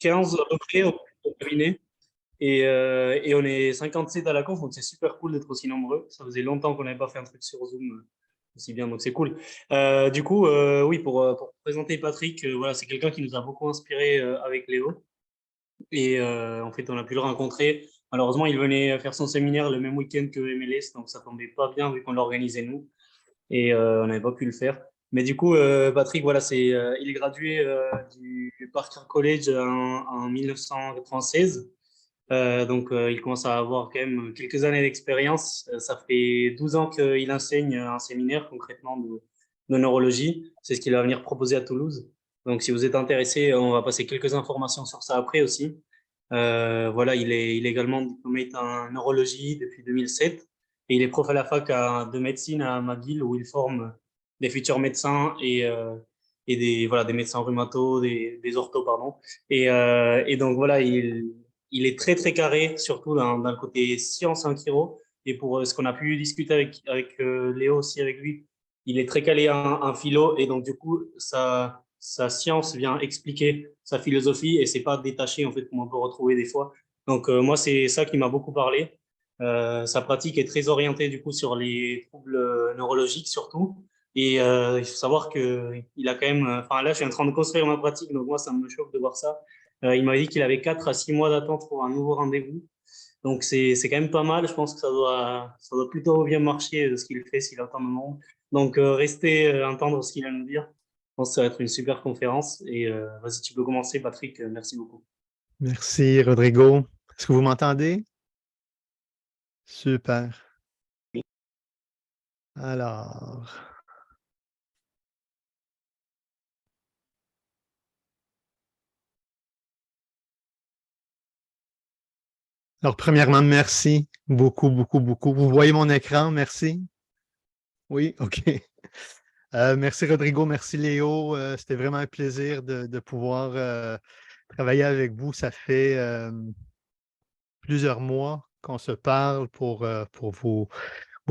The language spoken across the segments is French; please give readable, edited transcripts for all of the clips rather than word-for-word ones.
15 à peu près au cabinet. Et on est 57 à la conf, donc c'est super cool d'être aussi nombreux. Ça faisait longtemps qu'on n'avait pas fait un truc sur Zoom aussi bien, donc c'est cool. Du coup, oui, pour présenter Patrick, voilà, c'est quelqu'un qui nous a beaucoup inspiré avec Léo. Et en fait, on a pu le rencontrer. Malheureusement, il venait faire son séminaire le même week-end que MLS, donc ça tombait pas bien vu qu'on l'organisait nous. Et on n'avait pas pu le faire. Mais du coup, Patrick, voilà, il est gradué du Parker College en 1996. Donc, il commence à avoir quand même quelques années d'expérience. Ça fait 12 ans qu'il enseigne un séminaire concrètement de neurologie. C'est ce qu'il va venir proposer à Toulouse. Donc, si vous êtes intéressé, on va passer quelques informations sur ça après aussi. Voilà, il est également diplômé en neurologie depuis 2007 et il est prof à la fac de médecine à McGill où il forme des futurs médecins et des médecins rhumato, des orthos, pardon. Et donc voilà, il est très très carré, surtout dans le côté science en chiro. Et pour ce qu'on a pu discuter avec Léo aussi avec lui, il est très calé en philo et donc du coup sa science vient expliquer sa philosophie et c'est pas détaché en fait comme on peut retrouver des fois. Donc moi c'est ça qui m'a beaucoup parlé. Sa pratique est très orientée du coup sur les troubles neurologiques surtout. Et il faut savoir que il a quand même, enfin là je suis en train de construire ma pratique donc moi ça me choque de voir ça. Il m'a dit qu'il avait 4 à 6 mois d'attente pour un nouveau rendez-vous. Donc, c'est quand même pas mal. Je pense que ça doit plutôt bien marcher ce qu'il fait s'il attend le monde. Donc, restez entendre ce qu'il a à nous dire. Je pense que ça va être une super conférence. Et vas-y, tu peux commencer, Patrick. Merci beaucoup. Merci, Rodrigo. Est-ce que vous m'entendez? Super. Alors, premièrement, merci beaucoup, beaucoup, beaucoup. Vous voyez mon écran? Merci. Oui, OK. Merci, Rodrigo. Merci, Léo. C'était vraiment un plaisir de pouvoir travailler avec vous. Ça fait plusieurs mois qu'on se parle pour vous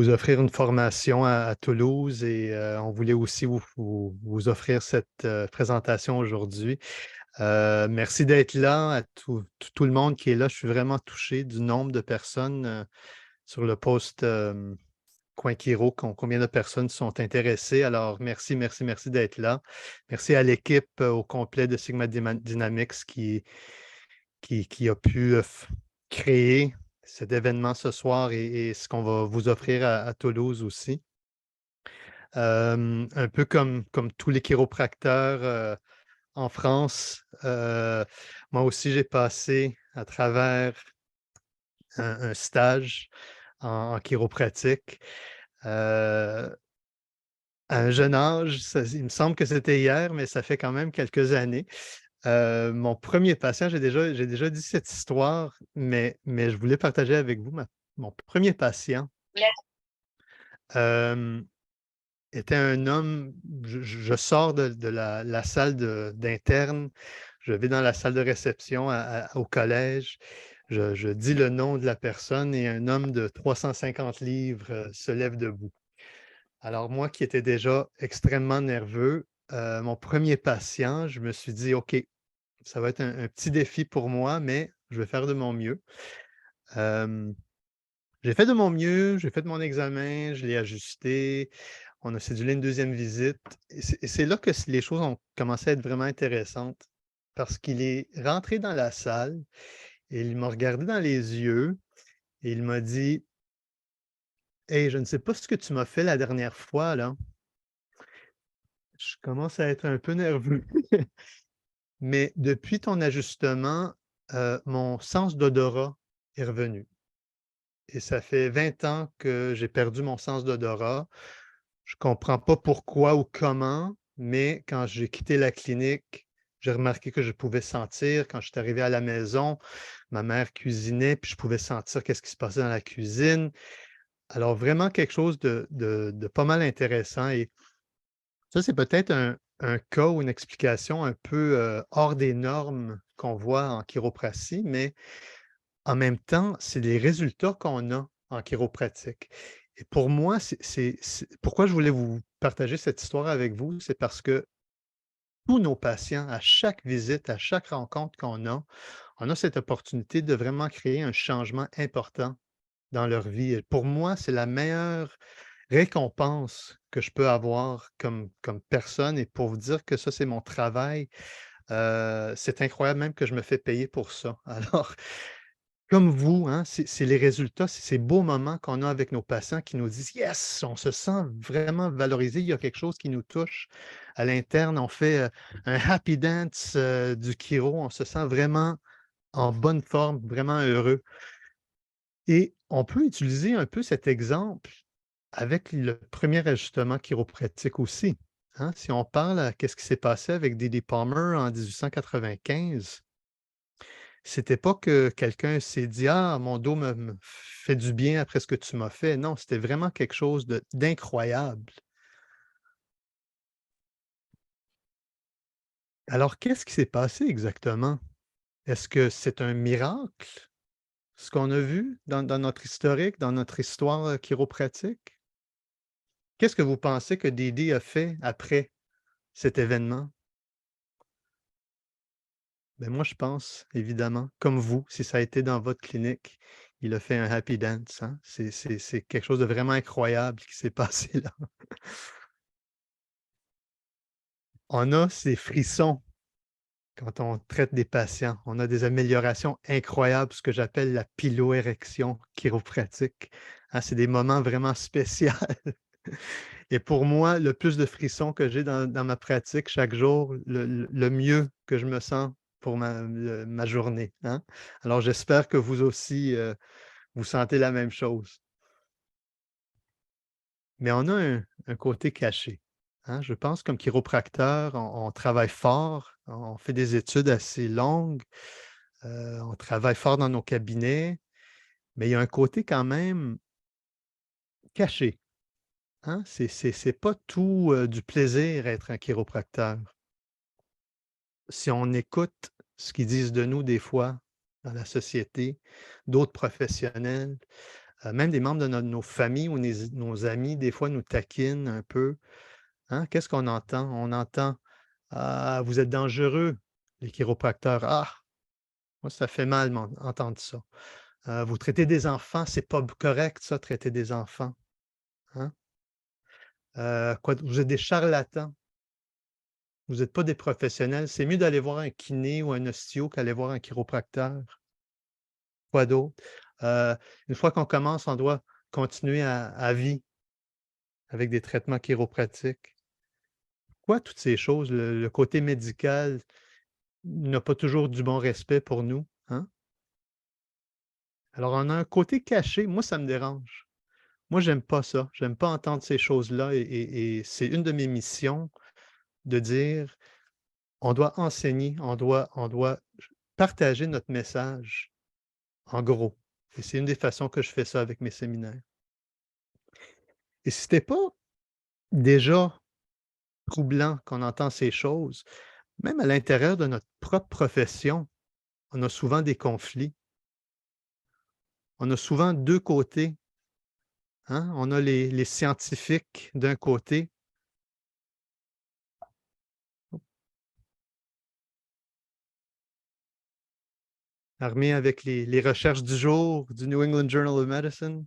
offrir une formation à Toulouse et on voulait aussi vous offrir cette présentation aujourd'hui. Merci d'être là, à tout le monde qui est là. Je suis vraiment touché du nombre de personnes sur le post Coin Chiro, combien de personnes sont intéressées. Alors, merci, merci, merci d'être là. Merci à l'équipe au complet de Sigma Dynamics qui a pu créer cet événement ce soir et ce qu'on va vous offrir à Toulouse aussi. Un peu comme tous les chiropracteurs en France, moi aussi, j'ai passé à travers un stage en chiropratique. À un jeune âge, il me semble que c'était hier, mais ça fait quand même quelques années. Mon premier patient, j'ai déjà dit cette histoire, mais je voulais partager avec vous mon premier patient. euh, était un homme, je sors de la salle d'interne, je vais dans la salle de réception au collège, je dis le nom de la personne et un homme de 350 livres se lève debout. Alors moi qui étais déjà extrêmement nerveux, mon premier patient, je me suis dit, OK, ça va être un petit défi pour moi, mais je vais faire de mon mieux. J'ai fait de mon mieux, j'ai fait mon examen, je l'ai ajusté, on a cédulé une deuxième visite et c'est là que les choses ont commencé à être vraiment intéressantes parce qu'il est rentré dans la salle et il m'a regardé dans les yeux et il m'a dit: «Hey, je ne sais pas ce que tu m'as fait la dernière fois là». Je commence à être un peu nerveux, mais depuis ton ajustement, mon sens d'odorat est revenu et ça fait 20 ans que j'ai perdu mon sens d'odorat. Je comprends pas pourquoi ou comment, mais quand j'ai quitté la clinique, j'ai remarqué que je pouvais sentir quand je suis arrivé à la maison, ma mère cuisinait, puis je pouvais sentir qu'est-ce qui se passait dans la cuisine. Alors vraiment quelque chose de pas mal intéressant et ça, c'est peut-être un cas ou une explication un peu, hors des normes qu'on voit en chiropratie, mais en même temps, c'est les résultats qu'on a en chiropratique et pour moi, c'est pourquoi je voulais vous partager cette histoire avec vous, c'est parce que tous nos patients, à chaque visite, à chaque rencontre on a cette opportunité de vraiment créer un changement important dans leur vie. Et pour moi, c'est la meilleure récompense que je peux avoir comme personne et pour vous dire que ça, c'est mon travail, c'est incroyable même que je me fais payer pour ça. Alors, comme vous, hein, c'est les résultats, c'est ces beaux moments qu'on a avec nos patients qui nous disent: «Yes!» On se sent vraiment valorisé, il y a quelque chose qui nous touche à l'interne, on fait, un happy dance, du chiro, on se sent vraiment en bonne forme, vraiment heureux et on peut utiliser un peu cet exemple avec le premier ajustement chiropratique aussi, hein. Si on parle à qu'est-ce qui s'est passé avec D.D. Palmer en 1895, c'était pas que quelqu'un s'est dit: «Ah, mon dos me fait du bien après ce que tu m'as fait». Non, c'était vraiment quelque chose d'incroyable. Alors, qu'est-ce qui s'est passé exactement? Est-ce que c'est un miracle, ce qu'on a vu dans notre historique, dans notre histoire, chiropratique? Qu'est-ce que vous pensez que D.D. a fait après cet événement? Ben, moi, je pense, évidemment, comme vous, si ça a été dans votre clinique, il a fait un happy dance, hein. C'est quelque chose de vraiment incroyable qui s'est passé là. On a ces frissons quand on traite des patients. On a des améliorations incroyables, ce que j'appelle la piloérection chiropratique, hein. C'est des moments vraiment spéciaux et pour moi, le plus de frissons que j'ai dans ma pratique chaque jour, le mieux que je me sens pour ma journée, hein. Alors j'espère que vous aussi, vous sentez la même chose. Mais on a un côté caché, hein. Je pense comme chiropracteur, on travaille fort, on fait des études assez longues, on travaille fort dans nos cabinets, mais il y a un côté quand même caché, hein. C'est pas tout, du plaisir être un chiropracteur. Si on écoute ce qu'ils disent de nous des fois dans la société, d'autres professionnels, même des membres de nos familles ou nos amis, des fois nous taquinent un peu, hein. Qu'est-ce qu'on entend? On entend: «Ah, vous êtes dangereux, les chiropracteurs. Ah, moi ça fait mal entendre ça. Vous traitez des enfants, c'est pas correct ça, traiter des enfants, hein. Quoi vous êtes des charlatans, vous êtes pas des professionnels, c'est mieux d'aller voir un kiné ou un osteo qu'aller voir un chiropracteur». Quoi d'autre? Une fois qu'on commence, on doit continuer à vie avec des traitements chiropratiques. Quoi toutes ces choses? Le côté médical n'a pas toujours du bon respect pour nous, hein? Alors on a un côté caché, moi ça me dérange. Moi j'aime pas ça, j'aime pas entendre ces choses-là et c'est une de mes missions de dire: «On doit enseigner, on doit partager notre message, en gros» et c'est une des façons que je fais ça avec mes séminaires. Et si c'était pas déjà troublant qu'on entend ces choses, même à l'intérieur de notre propre profession, on a souvent des conflits. On a souvent 2 côtés, hein. On a les scientifiques d'un côté, armés avec les recherches du jour du New England Journal of Medicine.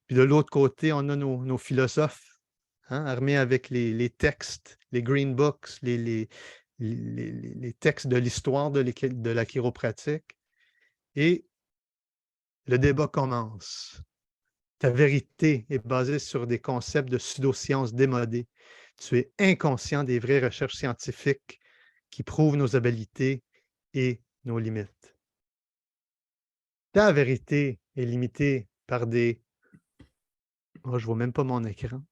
Puis de l'autre côté, on a nos philosophes, hein, armés avec les textes, les green books, les textes de l'histoire de la chiropratique et le débat commence. Ta vérité est basée sur des concepts de pseudosciences démodées. Tu es inconscient des vraies recherches scientifiques qui prouvent nos habilités et nos limites. Ta vérité est limitée par des... Oh, je vois même pas mon écran.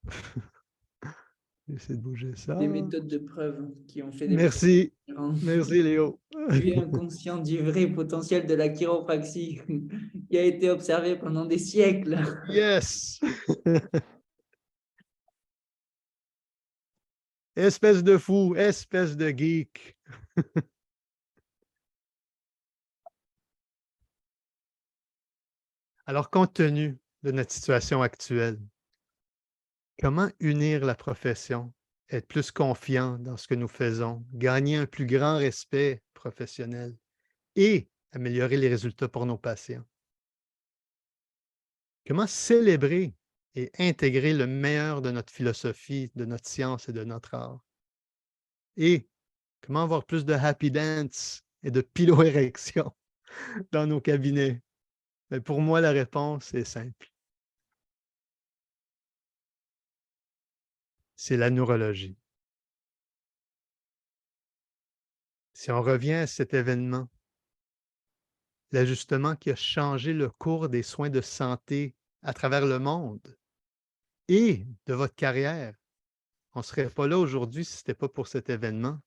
J'essaie de bouger ça. Des méthodes de preuve qui ont fait des progrès Merci. différents. Merci, Léo. Tu es inconscient du vrai potentiel de la chiropraxie qui a été observé pendant des siècles. Yes! Espèce de fou, espèce de geek. Alors, compte tenu de notre situation actuelle, comment unir la profession? être plus confiant dans ce que nous faisons, gagner un plus grand respect professionnel et améliorer les résultats pour nos patients. Comment célébrer et intégrer le meilleur de notre philosophie, de notre science et de notre art? Et comment avoir plus de happy dance et de piloérection dans nos cabinets? Mais pour moi, la réponse est simple. C'est la neurologie. Si on revient à cet événement, l'ajustement qui a changé le cours des soins de santé à travers le monde et de votre carrière, on ne serait pas là aujourd'hui si ce n'était pas pour cet événement.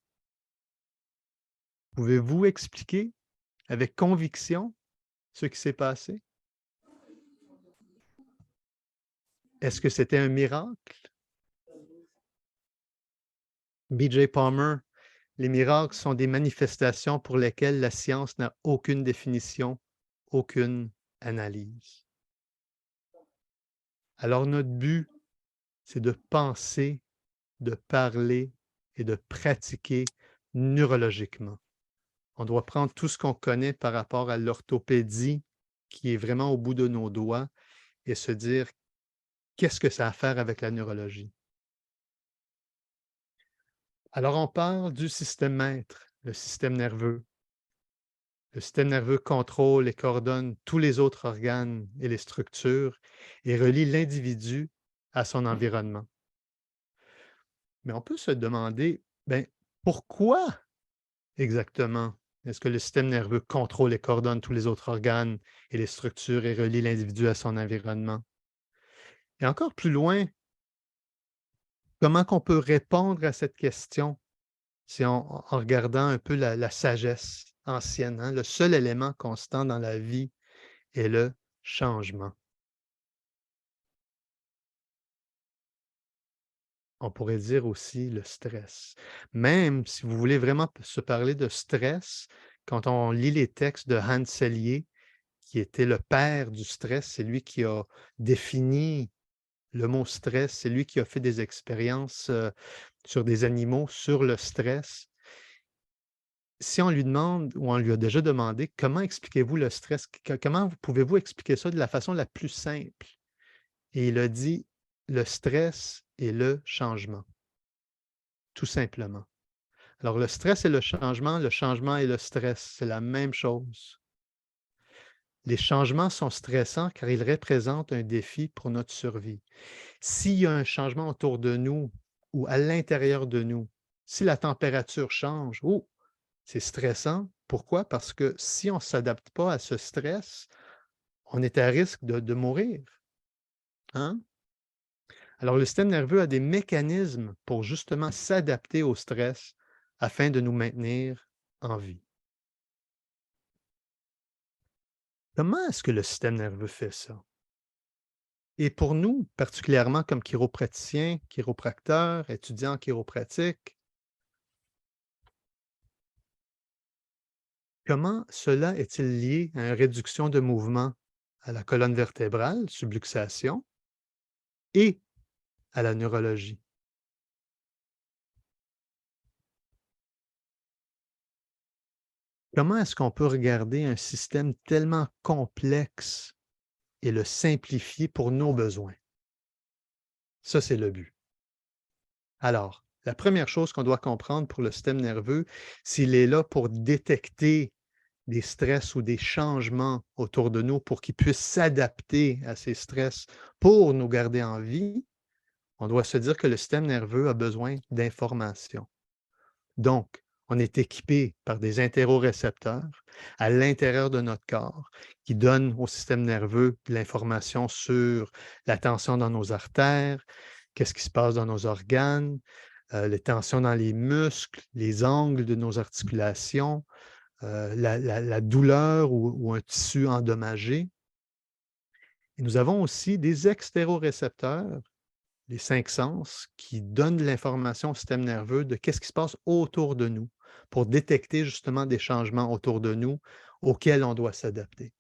Pouvez-vous expliquer avec conviction ce qui s'est passé? Est-ce que c'était un miracle? B.J. Palmer, les miracles sont des manifestations pour lesquelles la science n'a aucune définition, aucune analyse. Alors notre but, c'est de penser, de parler et de pratiquer neurologiquement. On doit prendre tout ce qu'on connaît par rapport à l'orthopédie, qui est vraiment au bout de nos doigts, et se dire qu'est-ce que ça a à faire avec la neurologie. Alors on parle du système maître, le système nerveux. Le système nerveux contrôle et coordonne tous les autres organes et les structures et relie l'individu à son environnement. Mais on peut se demander, ben, pourquoi exactement est-ce que le système nerveux contrôle et coordonne tous les autres organes et les structures et relie l'individu à son environnement? Et encore plus loin, comment qu'on peut répondre à cette question si en regardant un peu la sagesse ancienne, hein? Le seul élément constant dans la vie est le changement. On pourrait dire aussi le stress. Même si vous voulez vraiment se parler de stress, quand on lit les textes de Hans Selye, qui était le père du stress, c'est lui qui a défini le mot stress, c'est lui qui a fait des expériences sur des animaux, sur le stress. Si on lui demande, ou on lui a déjà demandé, comment expliquez-vous le stress? Comment pouvez-vous expliquer ça de la façon la plus simple? Et il a dit, le stress est le changement, tout simplement. Alors, le stress et le changement et le stress, c'est la même chose. Les changements sont stressants car ils représentent un défi pour notre survie. S'il y a un changement autour de nous ou à l'intérieur de nous, si la température change, oh, c'est stressant. Pourquoi? Parce que si on ne s'adapte pas à ce stress, on est à risque de mourir. Hein? Alors, le système nerveux a des mécanismes pour justement s'adapter au stress afin de nous maintenir en vie. Comment est-ce que le système nerveux fait ça? Et pour nous, particulièrement comme chiropraticiens, chiropracteurs, étudiants en chiropratique, comment cela est-il lié à une réduction de mouvement à la colonne vertébrale, subluxation, et à la neurologie? Comment est-ce qu'on peut regarder un système tellement complexe et le simplifier pour nos besoins? Ça, c'est le but. Alors, la première chose qu'on doit comprendre pour le système nerveux, s'il est là pour détecter des stress ou des changements autour de nous pour qu'ils puissent s'adapter à ces stress pour nous garder en vie, on doit se dire que le système nerveux a besoin d'informations. Donc, on est équipé par des interorécepteurs à l'intérieur de notre corps qui donnent au système nerveux de l'information sur la tension dans nos artères, qu'est-ce qui se passe dans nos organes, les tensions dans les muscles, les angles de nos articulations, la douleur ou un tissu endommagé. Et nous avons aussi des extérorécepteurs, les 5 sens, qui donnent de l'information au système nerveux de qu'est-ce qui se passe autour de nous pour détecter justement des changements autour de nous auxquels on doit s'adapter.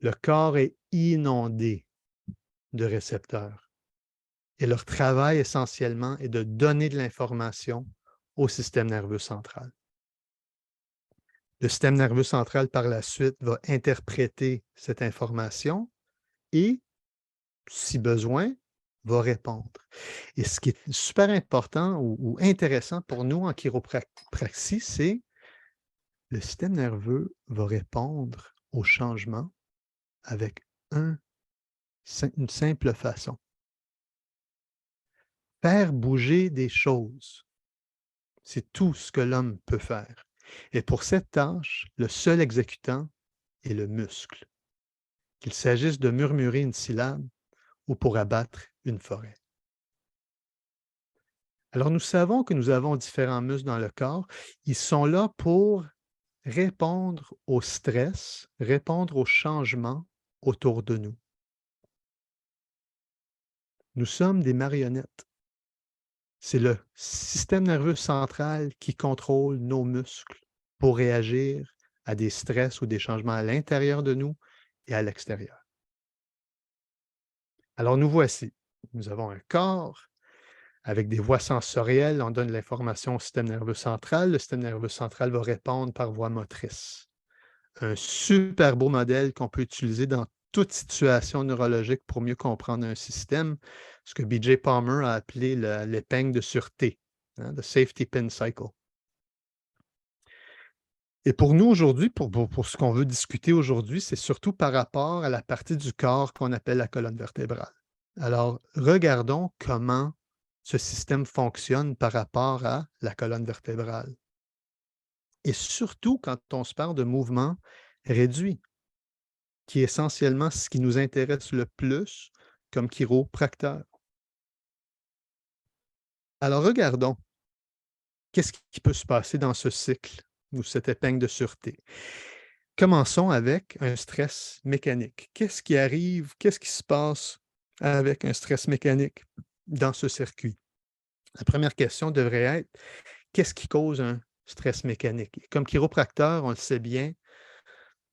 Le corps est inondé de récepteurs. Et leur travail essentiellement est de donner de l'information au système nerveux central. Le système nerveux central, par la suite, va interpréter cette information et, si besoin, va répondre. Et ce qui est super important ou intéressant pour nous en chiropraxie, c'est le système nerveux va répondre au changement avec une simple façon. Faire bouger des choses, c'est tout ce que l'homme peut faire. Et pour cette tâche, le seul exécutant est le muscle, qu'il s'agisse de murmurer une syllabe ou pour abattre une forêt. Alors, nous savons que nous avons différents muscles dans le corps. Ils sont là pour répondre au stress, répondre aux changements autour de nous. Nous sommes des marionnettes. C'est le système nerveux central qui contrôle nos muscles pour réagir à des stress ou des changements à l'intérieur de nous et à l'extérieur. Alors, nous voici. Nous avons un corps avec des voies sensorielles. On donne l'information au système nerveux central. Le système nerveux central va répondre par voie motrice. Un super beau modèle qu'on peut utiliser dans toute situation neurologique pour mieux comprendre un système, ce que B.J. Palmer a appelé l'épingle de sûreté, the safety pin cycle. Et pour nous aujourd'hui, pour ce qu'on veut discuter aujourd'hui, c'est surtout par rapport à la partie du corps qu'on appelle la colonne vertébrale. Alors, regardons comment ce système fonctionne par rapport à la colonne vertébrale. Et surtout quand on se parle de mouvement réduit, qui est essentiellement ce qui nous intéresse le plus comme chiropracteur. Alors regardons, qu'est-ce qui peut se passer dans ce cycle ou cette épingle de sûreté? Commençons avec un stress mécanique. Qu'est-ce qui arrive? Qu'est-ce qui se passe avec un stress mécanique dans ce circuit? La première question devrait être, qu'est-ce qui cause un stress mécanique? Comme chiropracteur, on le sait bien,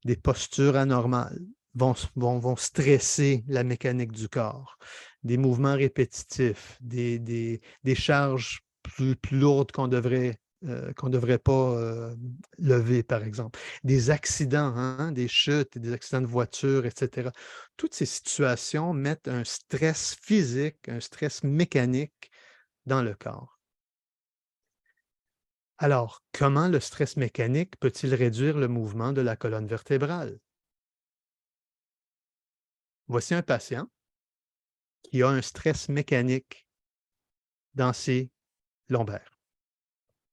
des postures anormales vont stresser la mécanique du corps. Des mouvements répétitifs, des charges plus lourdes qu'on devrait pas lever, par exemple. Des accidents, hein, des chutes, des accidents de voiture, etc. Toutes ces situations mettent un stress physique, un stress mécanique dans le corps. Alors, comment le stress mécanique peut-il réduire le mouvement de la colonne vertébrale? Voici un patient qui a un stress mécanique dans ses lombaires.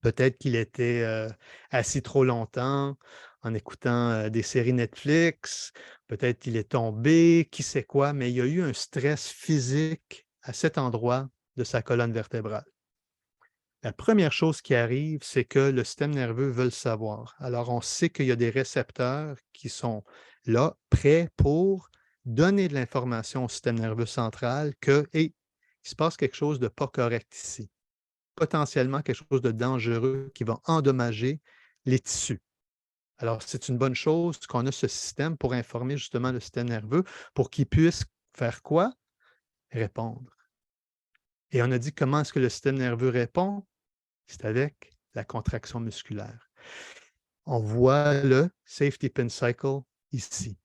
Peut-être qu'il était assis trop longtemps en écoutant des séries Netflix, peut-être qu'il est tombé, qui sait quoi, mais il y a eu un stress physique à cet endroit de sa colonne vertébrale. La première chose qui arrive, c'est que le système nerveux veut le savoir. Alors, on sait qu'il y a des récepteurs qui sont là, prêts pour donner de l'information au système nerveux central que, hey, il se passe quelque chose de pas correct ici. Potentiellement quelque chose de dangereux qui va endommager les tissus. Alors, c'est une bonne chose qu'on a ce système pour informer justement le système nerveux pour qu'il puisse faire quoi? Répondre. Et on a dit comment est-ce que le système nerveux répond? C'est avec la contraction musculaire. On voit le safety pin cycle ici.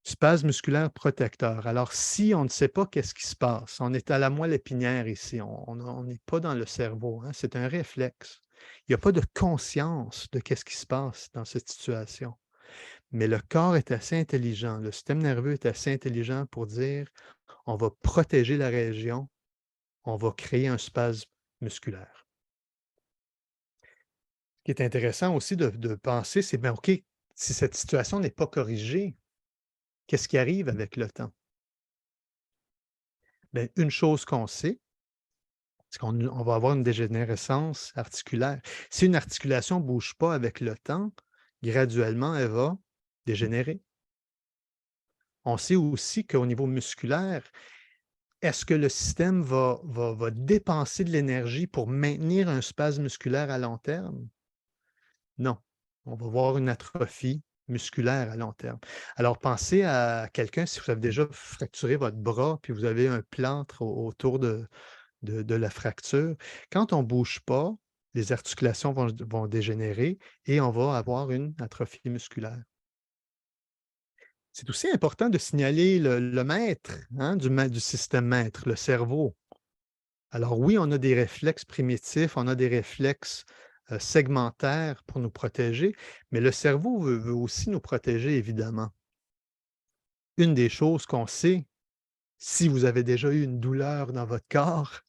Spasme musculaire protecteur. Alors, si on ne sait pas qu'est-ce qui se passe, on est à la moelle épinière ici, on n'est pas dans le cerveau, hein, c'est un réflexe. Il n'y a pas de conscience de qu'est-ce qui se passe dans cette situation. Mais le corps est assez intelligent, le système nerveux est assez intelligent pour dire on va protéger la région, on va créer un spasme musculaire. Ce qui est intéressant aussi de penser, c'est bien, OK, si cette situation n'est pas corrigée, qu'est-ce qui arrive avec le temps? Bien, une chose qu'on sait, c'est qu'on va avoir une dégénérescence articulaire. Si une articulation ne bouge pas avec le temps, graduellement, elle va dégénérer. On sait aussi qu'au niveau musculaire, est-ce que le système va dépenser de l'énergie pour maintenir un spasme musculaire à long terme? Non. On va voir une atrophie musculaire à long terme. Alors, pensez à quelqu'un, si vous avez déjà fracturé votre bras, puis vous avez un plâtre autour de la fracture. Quand on ne bouge pas, les articulations vont dégénérer et on va avoir une atrophie musculaire. C'est aussi important de signaler le maître, hein, du système maître, le cerveau. Alors oui, on a des réflexes primitifs, on a des réflexes segmentaires pour nous protéger, mais le cerveau veut aussi nous protéger, évidemment. Une des choses qu'on sait, si vous avez déjà eu une douleur dans votre corps,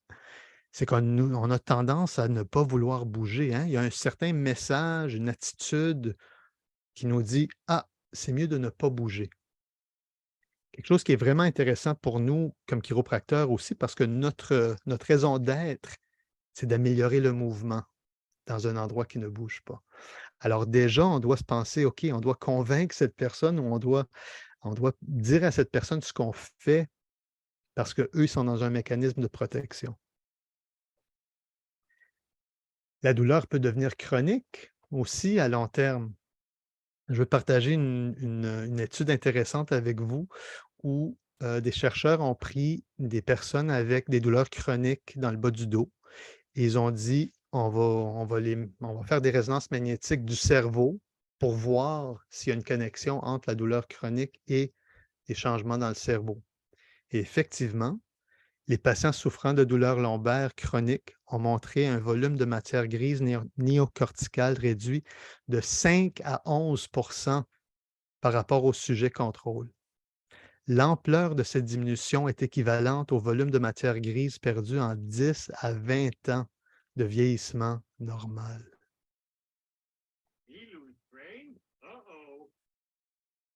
c'est qu'on a tendance à ne pas vouloir bouger, hein. Il y a un certain message, une attitude qui nous dit: «Ah, c'est mieux de ne pas bouger». Quelque chose qui est vraiment intéressant pour nous comme chiropracteurs aussi parce que notre raison d'être, c'est d'améliorer le mouvement dans un endroit qui ne bouge pas. Alors déjà, on doit se penser: «OK, on doit convaincre cette personne ou on doit dire à cette personne ce qu'on fait parce qu'eux, ils sont dans un mécanisme de protection». La douleur peut devenir chronique aussi à long terme. Je veux partager une étude intéressante avec vous où, des chercheurs ont pris des personnes avec des douleurs chroniques dans le bas du dos et ils ont dit: «On va faire des résonances magnétiques du cerveau pour voir s'il y a une connexion entre la douleur chronique et les changements dans le cerveau». Et effectivement, les patients souffrant de douleurs lombaires chroniques ont montré un volume de matière grise néocorticale réduit de 5 à 11 par rapport au sujet contrôle. L'ampleur de cette diminution est équivalente au volume de matière grise perdu en 10 à 20 ans de vieillissement normal.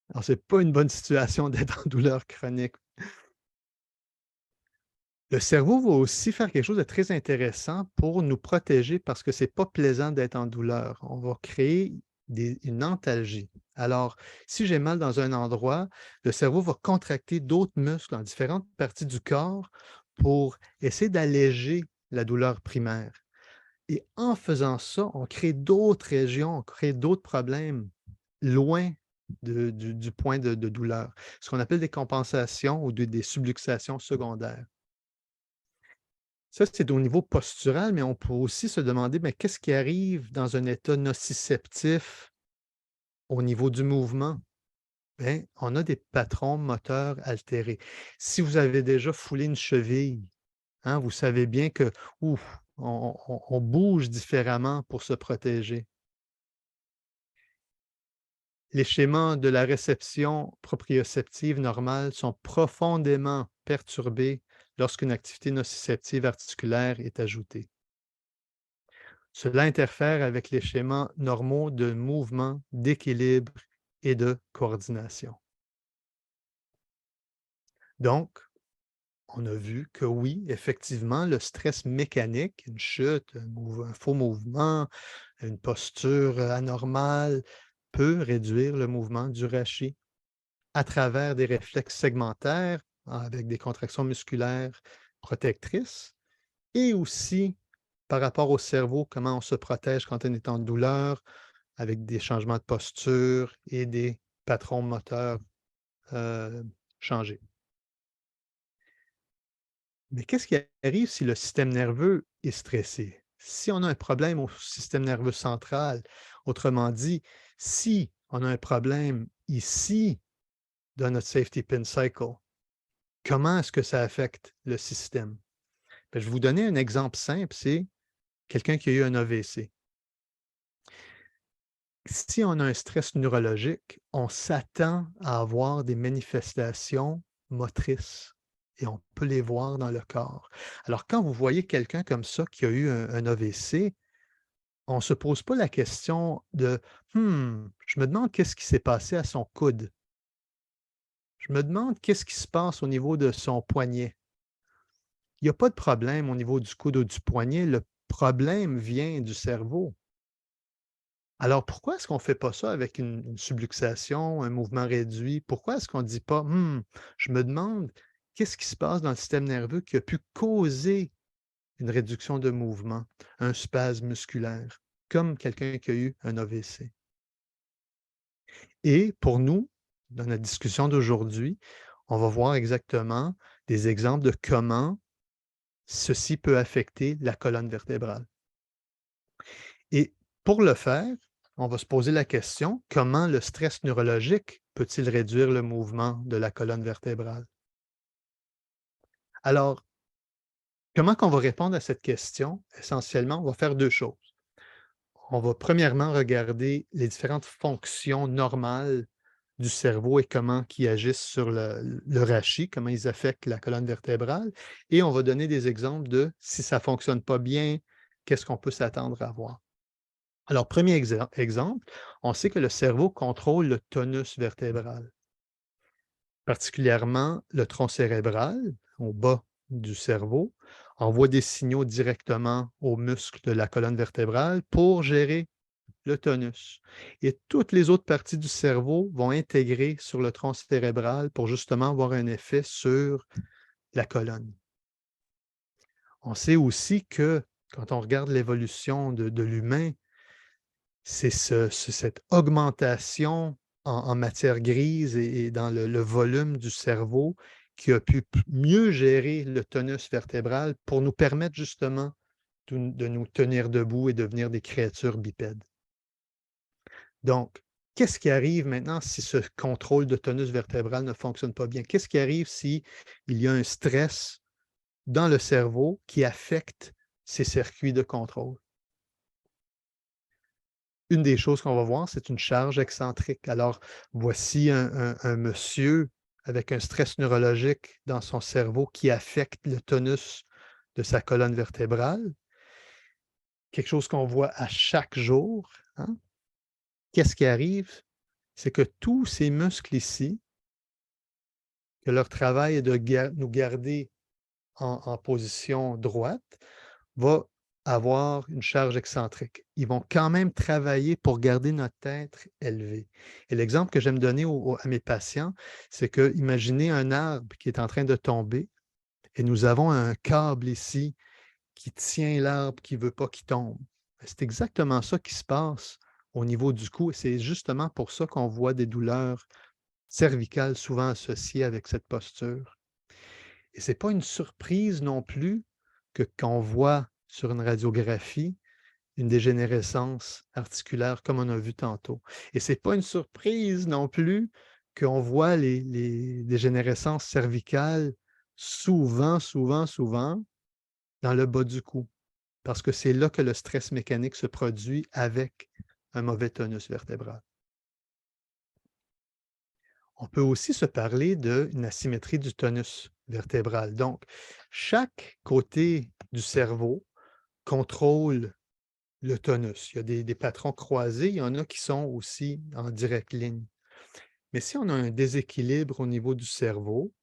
Alors, ce n'est pas une bonne situation d'être en douleur chronique. Le cerveau va aussi faire quelque chose de très intéressant pour nous protéger parce que ce n'est pas plaisant d'être en douleur. On va créer une antalgie. Alors, si j'ai mal dans un endroit, le cerveau va contracter d'autres muscles en différentes parties du corps pour essayer d'alléger la douleur primaire. Et en faisant ça, on crée d'autres régions, on crée d'autres problèmes loin du point de douleur, ce qu'on appelle des compensations ou des subluxations secondaires. Ça, c'est au niveau postural, mais on peut aussi se demander, mais qu'est-ce qui arrive dans un état nociceptif au niveau du mouvement? Bien, on a des patrons moteurs altérés. Si vous avez déjà foulé une cheville, hein, vous savez bien que ouf, on bouge différemment pour se protéger. Les schémas de la réception proprioceptive normale sont profondément perturbés lorsqu'une activité nociceptive articulaire est ajoutée. Cela interfère avec les schémas normaux de mouvement, d'équilibre et de coordination. Donc, on a vu que oui, effectivement, le stress mécanique, une chute, un faux mouvement, une posture anormale, peut réduire le mouvement du rachis à travers des réflexes segmentaires avec des contractions musculaires protectrices et aussi par rapport au cerveau, comment on se protège quand on est en douleur avec des changements de posture et des patrons moteurs changés. Mais qu'est-ce qui arrive si le système nerveux est stressé? Si on a un problème au système nerveux central, autrement dit, si on a un problème ici dans notre safety pin cycle, comment est-ce que ça affecte le système? Ben, je vais vous donner un exemple simple, c'est quelqu'un qui a eu un AVC. Si on a un stress neurologique, on s'attend à avoir des manifestations motrices et on peut les voir dans le corps. Alors, quand vous voyez quelqu'un comme ça qui a eu un AVC, on ne se pose pas la question de je me demande qu'est-ce qui s'est passé à son coude. Je me demande qu'est-ce qui se passe au niveau de son poignet. Il n'y a pas de problème au niveau du coude ou du poignet. Le problème vient du cerveau. Alors, pourquoi est-ce qu'on ne fait pas ça avec une subluxation, un mouvement réduit? Pourquoi est-ce qu'on ne dit pas: je me demande qu'est-ce qui se passe dans le système nerveux qui a pu causer une réduction de mouvement, un spasme musculaire, comme quelqu'un qui a eu un AVC?» Et pour nous, dans notre discussion d'aujourd'hui, on va voir exactement des exemples de comment ceci peut affecter la colonne vertébrale. Et pour le faire, on va se poser la question, comment le stress neurologique peut-il réduire le mouvement de la colonne vertébrale? Alors, comment qu'on va répondre à cette question? Essentiellement, on va faire deux choses. On va premièrement regarder les différentes fonctions normales du cerveau et comment ils agissent sur le rachis, comment ils affectent la colonne vertébrale. Et on va donner des exemples de si ça ne fonctionne pas bien, qu'est-ce qu'on peut s'attendre à voir. Alors, premier exemple, on sait que le cerveau contrôle le tonus vertébral, particulièrement le tronc cérébral, au bas du cerveau, envoie des signaux directement aux muscles de la colonne vertébrale pour gérer le tonus. Et toutes les autres parties du cerveau vont intégrer sur le tronc cérébral pour justement avoir un effet sur la colonne. On sait aussi que quand on regarde l'évolution de l'humain, c'est cette augmentation en matière grise et dans le volume du cerveau qui a pu mieux gérer le tonus vertébral pour nous permettre justement de nous tenir debout et devenir des créatures bipèdes. Donc, qu'est-ce qui arrive maintenant si ce contrôle de tonus vertébral ne fonctionne pas bien? Qu'est-ce qui arrive s'il y a un stress dans le cerveau qui affecte ces circuits de contrôle? Une des choses qu'on va voir, c'est une charge excentrique. Alors, voici un monsieur avec un stress neurologique dans son cerveau qui affecte le tonus de sa colonne vertébrale, quelque chose qu'on voit à chaque jour, hein? Qu'est-ce qui arrive? C'est que tous ces muscles ici, que leur travail est de nous garder en position droite, va avoir une charge excentrique. Ils vont quand même travailler pour garder notre tête élevée. Et l'exemple que j'aime donner à mes patients, c'est que imaginez un arbre qui est en train de tomber et nous avons un câble ici qui tient l'arbre qui ne veut pas qu'il tombe. C'est exactement ça qui se passe au niveau du cou et c'est justement pour ça qu'on voit des douleurs cervicales souvent associées avec cette posture. Et ce n'est pas une surprise non plus que qu'on voit sur une radiographie une dégénérescence articulaire comme on a vu tantôt. Et ce n'est pas une surprise non plus qu'on voit les dégénérescences cervicales souvent dans le bas du cou, parce que c'est là que le stress mécanique se produit avec un mauvais tonus vertébral. On peut aussi se parler d'une asymétrie du tonus vertébral. Donc, chaque côté du cerveau contrôle le tonus. Il y a des patrons croisés, il y en a qui sont aussi en directe ligne. Mais si on a un déséquilibre au niveau du cerveau,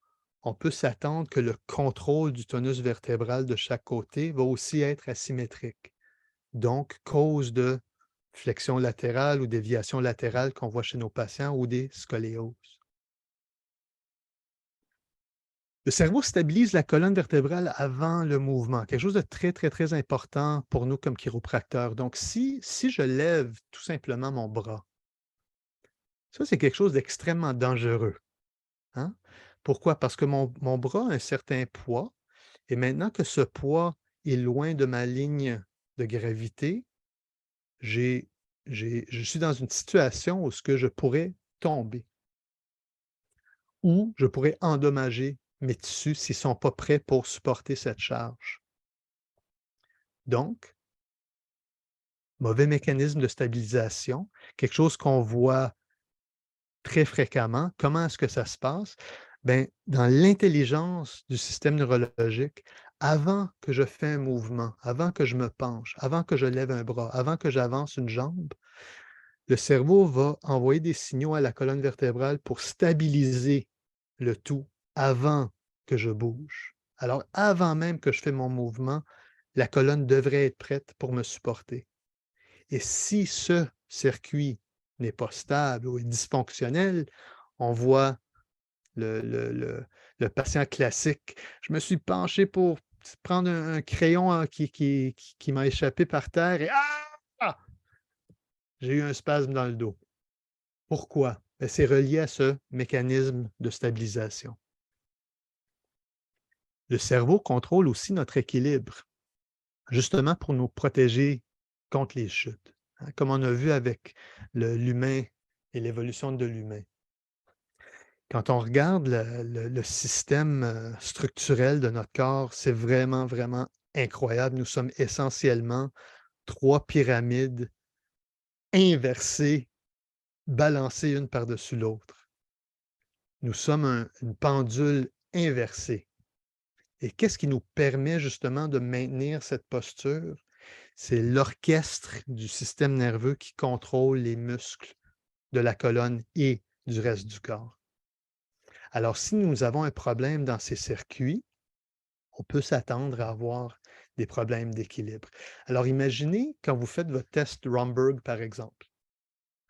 on peut s'attendre que le contrôle du tonus vertébral de chaque côté va aussi être asymétrique. Donc, cause de flexion latérale ou déviation latérale qu'on voit chez nos patients ou des scolioses. Le cerveau stabilise la colonne vertébrale avant le mouvement, quelque chose de très important pour nous comme chiropracteurs. Donc, si je lève tout simplement mon bras, ça, c'est quelque chose d'extrêmement dangereux. Hein? Pourquoi? Parce que mon bras a un certain poids et maintenant que ce poids est loin de ma ligne de gravité, je suis dans une situation où ce que je pourrais tomber ou je pourrais endommager mes tissus s'ils ne sont pas prêts pour supporter cette charge. Donc, mauvais mécanisme de stabilisation, quelque chose qu'on voit très fréquemment. Comment est-ce que ça se passe? Bien, dans l'intelligence du système neurologique, avant que je fais un mouvement, avant que je me penche, avant que je lève un bras, avant que j'avance une jambe, le cerveau va envoyer des signaux à la colonne vertébrale pour stabiliser le tout avant que je bouge. Alors, avant même que je fais mon mouvement, la colonne devrait être prête pour me supporter. Et si ce circuit n'est pas stable ou est dysfonctionnel, on voit le patient classique. Je me suis penché pour prendre un crayon qui m'a échappé par terre et ah! J'ai eu un spasme dans le dos. Pourquoi? Ben, c'est relié à ce mécanisme de stabilisation. Le cerveau contrôle aussi notre équilibre, justement pour nous protéger contre les chutes, hein, comme on a vu avec l'humain et l'évolution de l'humain. Quand on regarde le système structurel de notre corps, c'est vraiment, vraiment incroyable. Nous sommes essentiellement 3 pyramides inversées, balancées une par-dessus l'autre. Nous sommes une pendule inversée. Et qu'est-ce qui nous permet justement de maintenir cette posture? C'est l'orchestre du système nerveux qui contrôle les muscles de la colonne et du reste du corps. Alors, si nous avons un problème dans ces circuits, on peut s'attendre à avoir des problèmes d'équilibre. Alors, imaginez quand vous faites votre test Romberg, par exemple.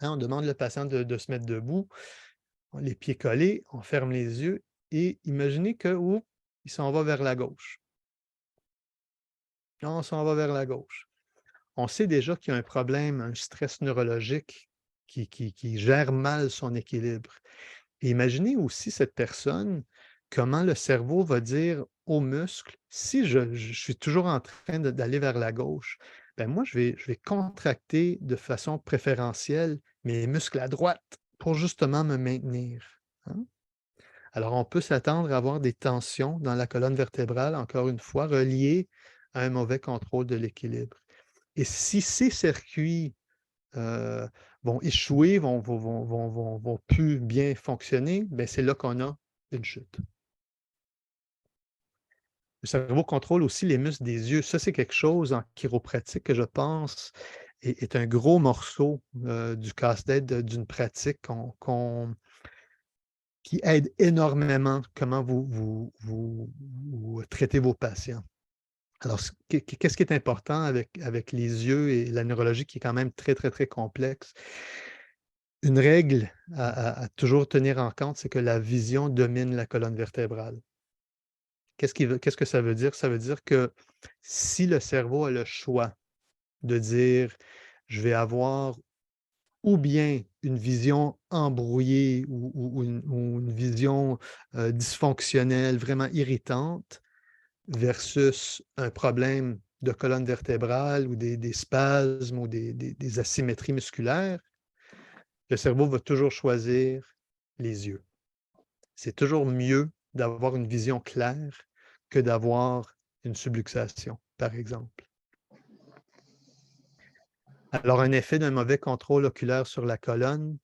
Hein, on demande le patient de se mettre debout, les pieds collés, on ferme les yeux et imaginez que, oups, il s'en va vers la gauche. On s'en va vers la gauche. On sait déjà qu'il y a un problème, un stress neurologique qui gère mal son équilibre. Et imaginez aussi cette personne, comment le cerveau va dire aux muscles, si je suis toujours en train d'aller vers la gauche, ben moi, je vais contracter de façon préférentielle mes muscles à droite pour justement me maintenir. Hein. Alors, on peut s'attendre à avoir des tensions dans la colonne vertébrale, encore une fois, reliées à un mauvais contrôle de l'équilibre. Et si ces circuits vont échouer, vont plus bien fonctionner, ben c'est là qu'on a une chute. Le cerveau contrôle aussi les muscles des yeux. Ça, c'est quelque chose en chiropratique que je pense est un gros morceau du casse-tête d'une pratique qui aide énormément comment vous traitez vos patients. Alors, qu'est-ce qui est important avec les yeux et la neurologie qui est quand même très, très, très complexe? Une règle à toujours tenir en compte, c'est que la vision domine la colonne vertébrale. Qu'est-ce que ça veut dire? Ça veut dire que si le cerveau a le choix de dire: «Je vais avoir ou bien une vision embrouillée ou une vision, dysfonctionnelle, vraiment irritante versus un problème de colonne vertébrale ou des spasmes ou des asymétries musculaires», le cerveau va toujours choisir les yeux. C'est toujours mieux d'avoir une vision claire que d'avoir une subluxation, par exemple. Alors, un effet d'un mauvais contrôle oculaire sur la colonne,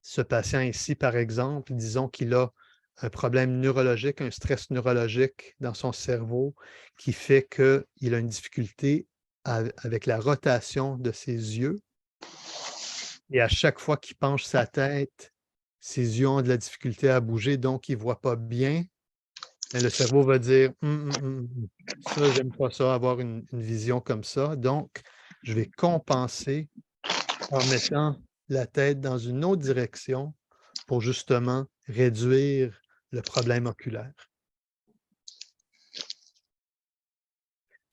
ce patient ici, par exemple, disons qu'il a un problème neurologique, un stress neurologique dans son cerveau qui fait qu'il a une difficulté avec la rotation de ses yeux. Et à chaque fois qu'il penche sa tête, ses yeux ont de la difficulté à bouger, donc il ne voit pas bien. Mais le cerveau va dire ça, j'aime pas ça, avoir une vision comme ça. Donc, je vais compenser en mettant la tête dans une autre direction pour justement réduire le problème oculaire.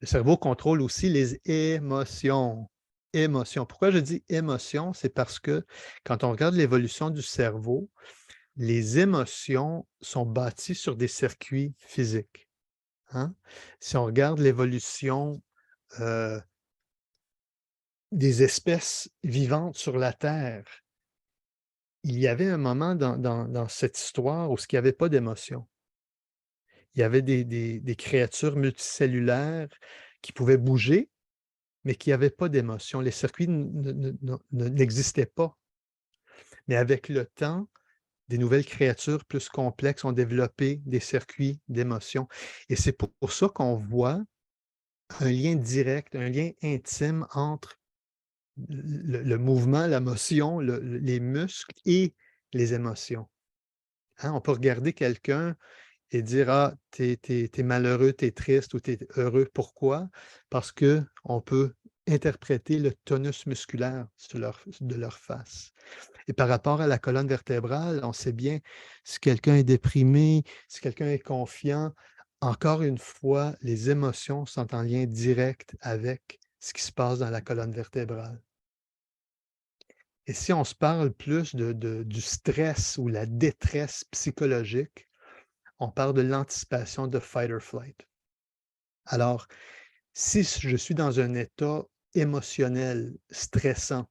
Le cerveau contrôle aussi les émotions. Émotions. Pourquoi je dis émotions? C'est parce que quand on regarde l'évolution du cerveau, les émotions sont bâties sur des circuits physiques. Hein? Si on regarde l'évolution euh, des espèces vivantes sur la Terre, il y avait un moment dans cette histoire où il n'y avait pas d'émotion. Il y avait des créatures multicellulaires qui pouvaient bouger, mais qui n'avaient pas d'émotion. Les circuits n'existaient pas. Mais avec le temps, des nouvelles créatures plus complexes ont développé des circuits d'émotion. Et c'est pour ça qu'on voit un lien direct, un lien intime entre le mouvement, la motion, les muscles et les émotions. Hein, on peut regarder quelqu'un et dire: «Ah, t'es malheureux, t'es triste ou t'es heureux». Pourquoi? Parce qu'on peut interpréter le tonus musculaire de leur face. Et par rapport à la colonne vertébrale, on sait bien si quelqu'un est déprimé, si quelqu'un est confiant, encore une fois, les émotions sont en lien direct avec ce qui se passe dans la colonne vertébrale. Et si on se parle plus du stress ou la détresse psychologique, on parle de l'anticipation de fight or flight. Alors, si je suis dans un état émotionnel stressant,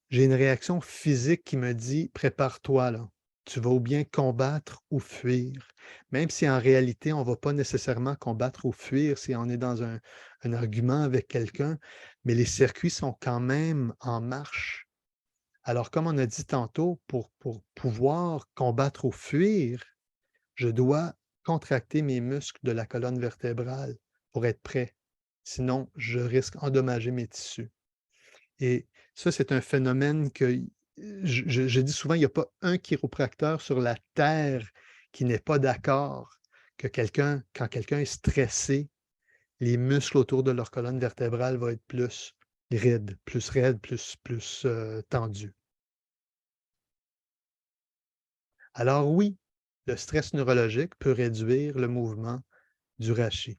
j'ai une réaction physique qui me dit: «Prépare-toi là, tu vas ou bien combattre ou fuir». Même si en réalité, on ne va pas nécessairement combattre ou fuir si on est dans un argument avec quelqu'un, mais les circuits sont quand même en marche. Alors, comme on a dit tantôt, pour pouvoir combattre ou fuir, je dois contracter mes muscles de la colonne vertébrale pour être prêt. Sinon, je risque d'endommager mes tissus. Et ça, c'est un phénomène que je dis souvent, il n'y a pas un chiropracteur sur la terre qui n'est pas d'accord que quand quelqu'un est stressé, les muscles autour de leur colonne vertébrale vont être plus raides, plus tendus. Alors oui, le stress neurologique peut réduire le mouvement du rachis.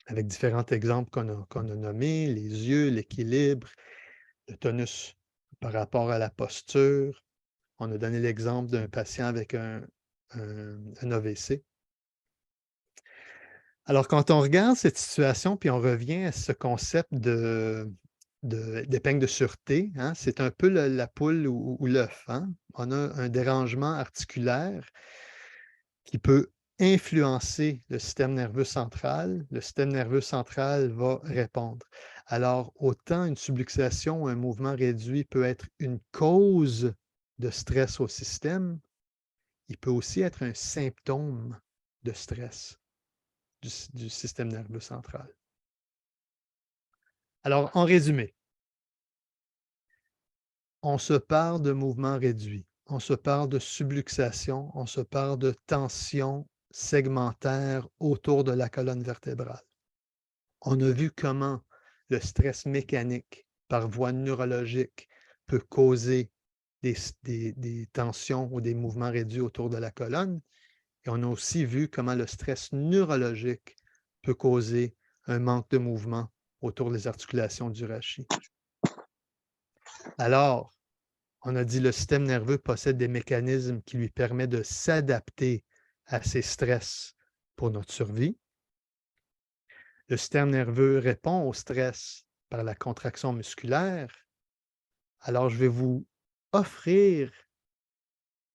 Avec différents exemples qu'on a nommés, les yeux, l'équilibre, le tonus par rapport à la posture. On a donné l'exemple d'un patient avec un AVC. Alors, quand on regarde cette situation, puis on revient à ce concept d'épingle de sûreté, hein, c'est un peu la poule ou l'œuf. Hein? On a un dérangement articulaire qui peut influencer le système nerveux central. Le système nerveux central va répondre. Alors, autant une subluxation ou un mouvement réduit peut être une cause de stress au système, il peut aussi être un symptôme de stress du système nerveux central. Alors, en résumé, on se parle de mouvement réduit, on se parle de subluxation, on se parle de tension segmentaire autour de la colonne vertébrale. On a vu comment le stress mécanique par voie neurologique peut causer des tensions ou des mouvements réduits autour de la colonne. Et on a aussi vu comment le stress neurologique peut causer un manque de mouvement autour des articulations du rachis. Alors, on a dit le système nerveux possède des mécanismes qui lui permettent de s'adapter à ces stress pour notre survie. Le système nerveux répond au stress par la contraction musculaire. Alors, je vais vous offrir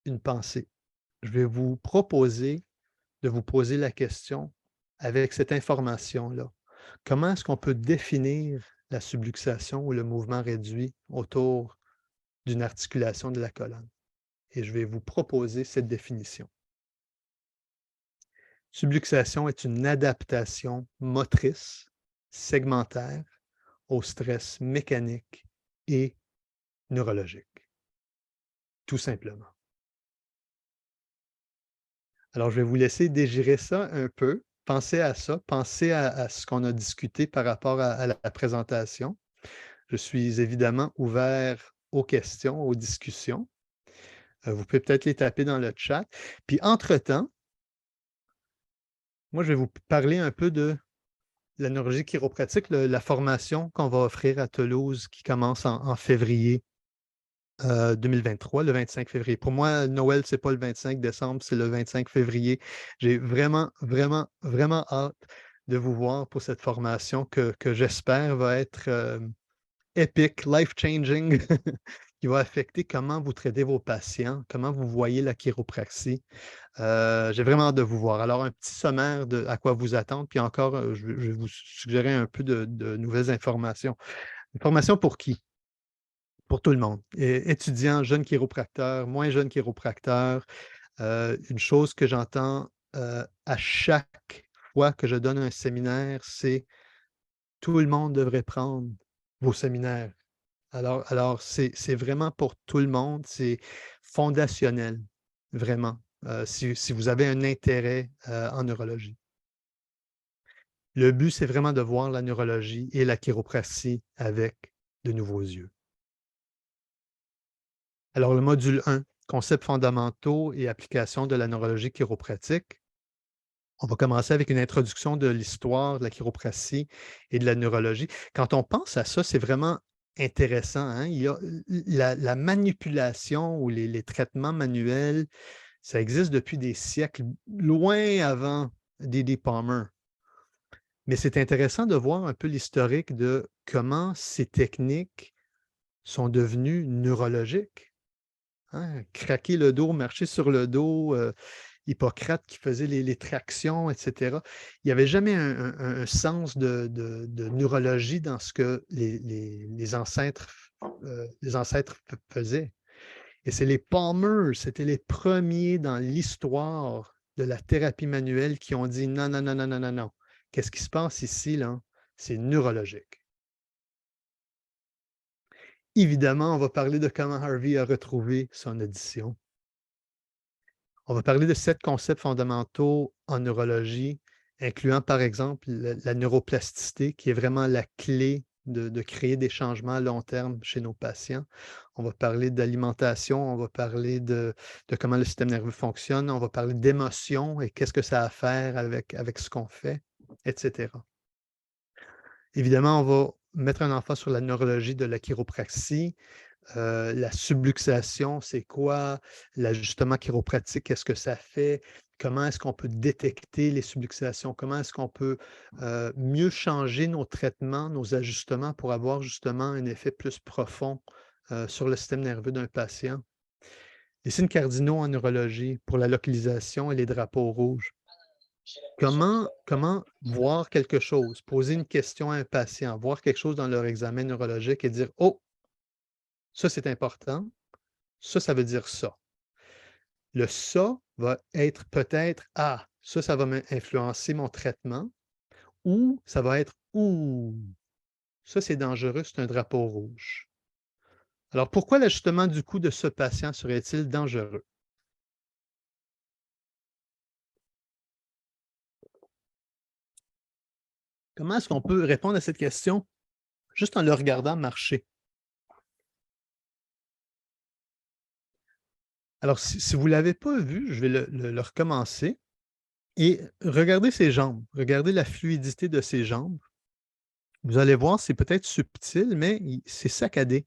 une pensée. Je vais vous proposer de vous poser la question avec cette information-là. Comment est-ce qu'on peut définir la subluxation ou le mouvement réduit autour d'une articulation de la colonne? Et je vais vous proposer cette définition. Subluxation est une adaptation motrice segmentaire au stress mécanique et neurologique. Tout simplement. Alors, je vais vous laisser digérer ça un peu. Pensez à ça. Pensez à ce qu'on a discuté par rapport à la présentation. Je suis évidemment ouvert aux questions, aux discussions. Vous pouvez peut-être les taper dans le chat. Puis, entre-temps, moi, je vais vous parler un peu de la neurologie chiropratique, la formation qu'on va offrir à Toulouse qui commence en février 2023, le 25 février. Pour moi, Noël, ce n'est pas le 25 décembre, c'est le 25 février. J'ai vraiment, vraiment, vraiment hâte de vous voir pour cette formation que j'espère va être épique, life-changing, qui va affecter comment vous traitez vos patients, comment vous voyez la chiropraxie. J'ai vraiment hâte de vous voir. Alors, un petit sommaire de à quoi vous attendre, puis encore, je vais vous suggérer un peu de nouvelles informations. Une formation pour qui? Pour tout le monde. Étudiants, jeunes chiropracteurs, moins jeunes chiropracteurs. Une chose que j'entends à chaque fois que je donne un séminaire, c'est tout le monde devrait prendre vos séminaires. Alors c'est vraiment pour tout le monde, c'est fondationnel, vraiment, si vous avez un intérêt en neurologie. Le but, c'est vraiment de voir la neurologie et la chiropraxie avec de nouveaux yeux. Alors, le module 1, concepts fondamentaux et application de la neurologie chiropratique. On va commencer avec une introduction de l'histoire de la chiropratie et de la neurologie. Quand on pense à ça, c'est vraiment intéressant. Hein? Il y a la manipulation ou les traitements manuels, ça existe depuis des siècles, loin avant D.D. Palmer. Mais c'est intéressant de voir un peu l'historique de comment ces techniques sont devenues neurologiques. Hein? Craquer le dos, marcher sur le dos, Hippocrate qui faisait les tractions, etc. Il n'y avait jamais un sens de neurologie dans ce que les ancêtres faisaient. Et c'est les Palmer, c'était les premiers dans l'histoire de la thérapie manuelle qui ont dit non, non, non, non, non, non, non. Qu'est-ce qui se passe ici, là? C'est neurologique. Évidemment, on va parler de comment Harvey a retrouvé son audition. On va parler de 7 concepts fondamentaux en neurologie, incluant par exemple la neuroplasticité, qui est vraiment la clé de créer des changements à long terme chez nos patients. On va parler d'alimentation, on va parler de comment le système nerveux fonctionne, on va parler d'émotion et qu'est-ce que ça a à faire avec ce qu'on fait, etc. Évidemment, on va mettre un emphase sur la neurologie de la chiropraxie, la subluxation, c'est quoi? L'ajustement chiropratique, qu'est-ce que ça fait? Comment est-ce qu'on peut détecter les subluxations? Comment est-ce qu'on peut mieux changer nos traitements, nos ajustements pour avoir justement un effet plus profond sur le système nerveux d'un patient? Les signes cardinaux en neurologie pour la localisation et les drapeaux rouges. Comment voir quelque chose, poser une question à un patient, voir quelque chose dans leur examen neurologique et dire, oh, ça c'est important. Ça veut dire ça. Le ça va être peut-être ah, ça va influencer mon traitement ou ça va être ouh, ça c'est dangereux, c'est un drapeau rouge. Alors pourquoi l'ajustement du cou de ce patient serait-il dangereux? Comment est-ce qu'on peut répondre à cette question juste en le regardant marcher? Alors, si vous ne l'avez pas vu, je vais le recommencer et regardez ses jambes, regardez la fluidité de ses jambes. Vous allez voir, c'est peut-être subtil, mais c'est saccadé.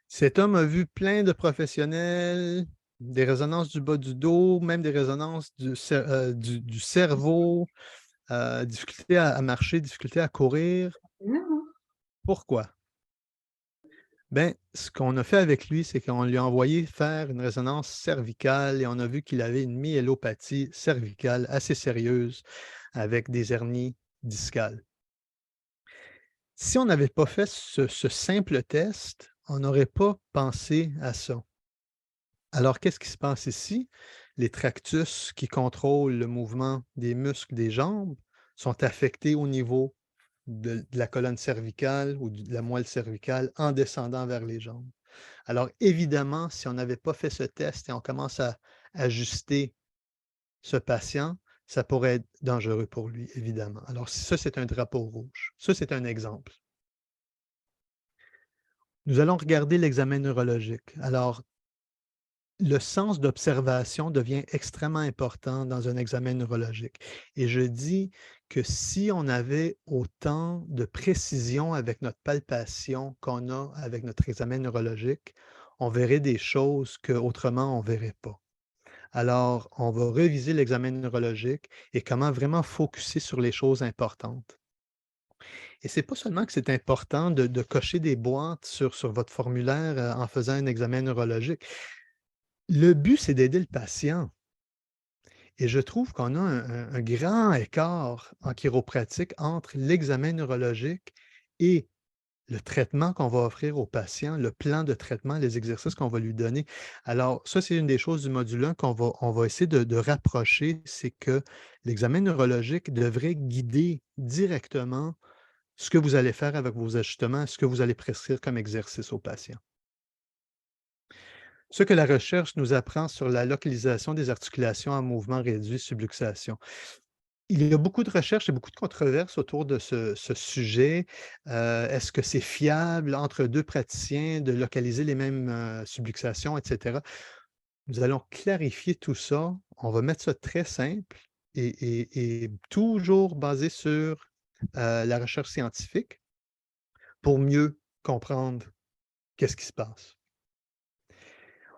Cet homme a vu plein de professionnels, des résonances du bas du dos, même des résonances du cerveau, difficulté à marcher, difficulté à courir. Pourquoi? Ben, ce qu'on a fait avec lui, c'est qu'on lui a envoyé faire une résonance cervicale et on a vu qu'il avait une myélopathie cervicale assez sérieuse avec des hernies discales. Si on n'avait pas fait ce simple test, on n'aurait pas pensé à ça. Alors, qu'est-ce qui se passe ici? Les tractus qui contrôlent le mouvement des muscles des jambes sont affectés au niveau de la colonne cervicale ou de la moelle cervicale en descendant vers les jambes. Alors, évidemment, si on n'avait pas fait ce test et on commence à ajuster ce patient, ça pourrait être dangereux pour lui, évidemment. Alors, ça, c'est un drapeau rouge. Ça, c'est un exemple. Nous allons regarder l'examen neurologique. Alors, le sens d'observation devient extrêmement important dans un examen neurologique. Et je dis que si on avait autant de précision avec notre palpation qu'on a avec notre examen neurologique, on verrait des choses qu'autrement on ne verrait pas. Alors, on va réviser l'examen neurologique et comment vraiment focuser sur les choses importantes. Et c'est pas seulement que c'est important de cocher des boîtes sur votre formulaire en faisant un examen neurologique. Le but, c'est d'aider le patient. Et je trouve qu'on a un grand écart en chiropratique entre l'examen neurologique et le traitement qu'on va offrir au patient, le plan de traitement, les exercices qu'on va lui donner. Alors, ça, c'est une des choses du module 1 on va essayer de rapprocher, c'est que l'examen neurologique devrait guider directement ce que vous allez faire avec vos ajustements, ce que vous allez prescrire comme exercice au patient. Ce que la recherche nous apprend sur la localisation des articulations en mouvement réduit subluxation. Il y a beaucoup de recherches et beaucoup de controverses autour de ce sujet. Est-ce que c'est fiable entre 2 praticiens de localiser les mêmes, subluxations, et cetera? Nous allons clarifier tout ça. On va mettre ça très simple et toujours basé sur, la recherche scientifique. pour mieux comprendre qu'est-ce qui se passe.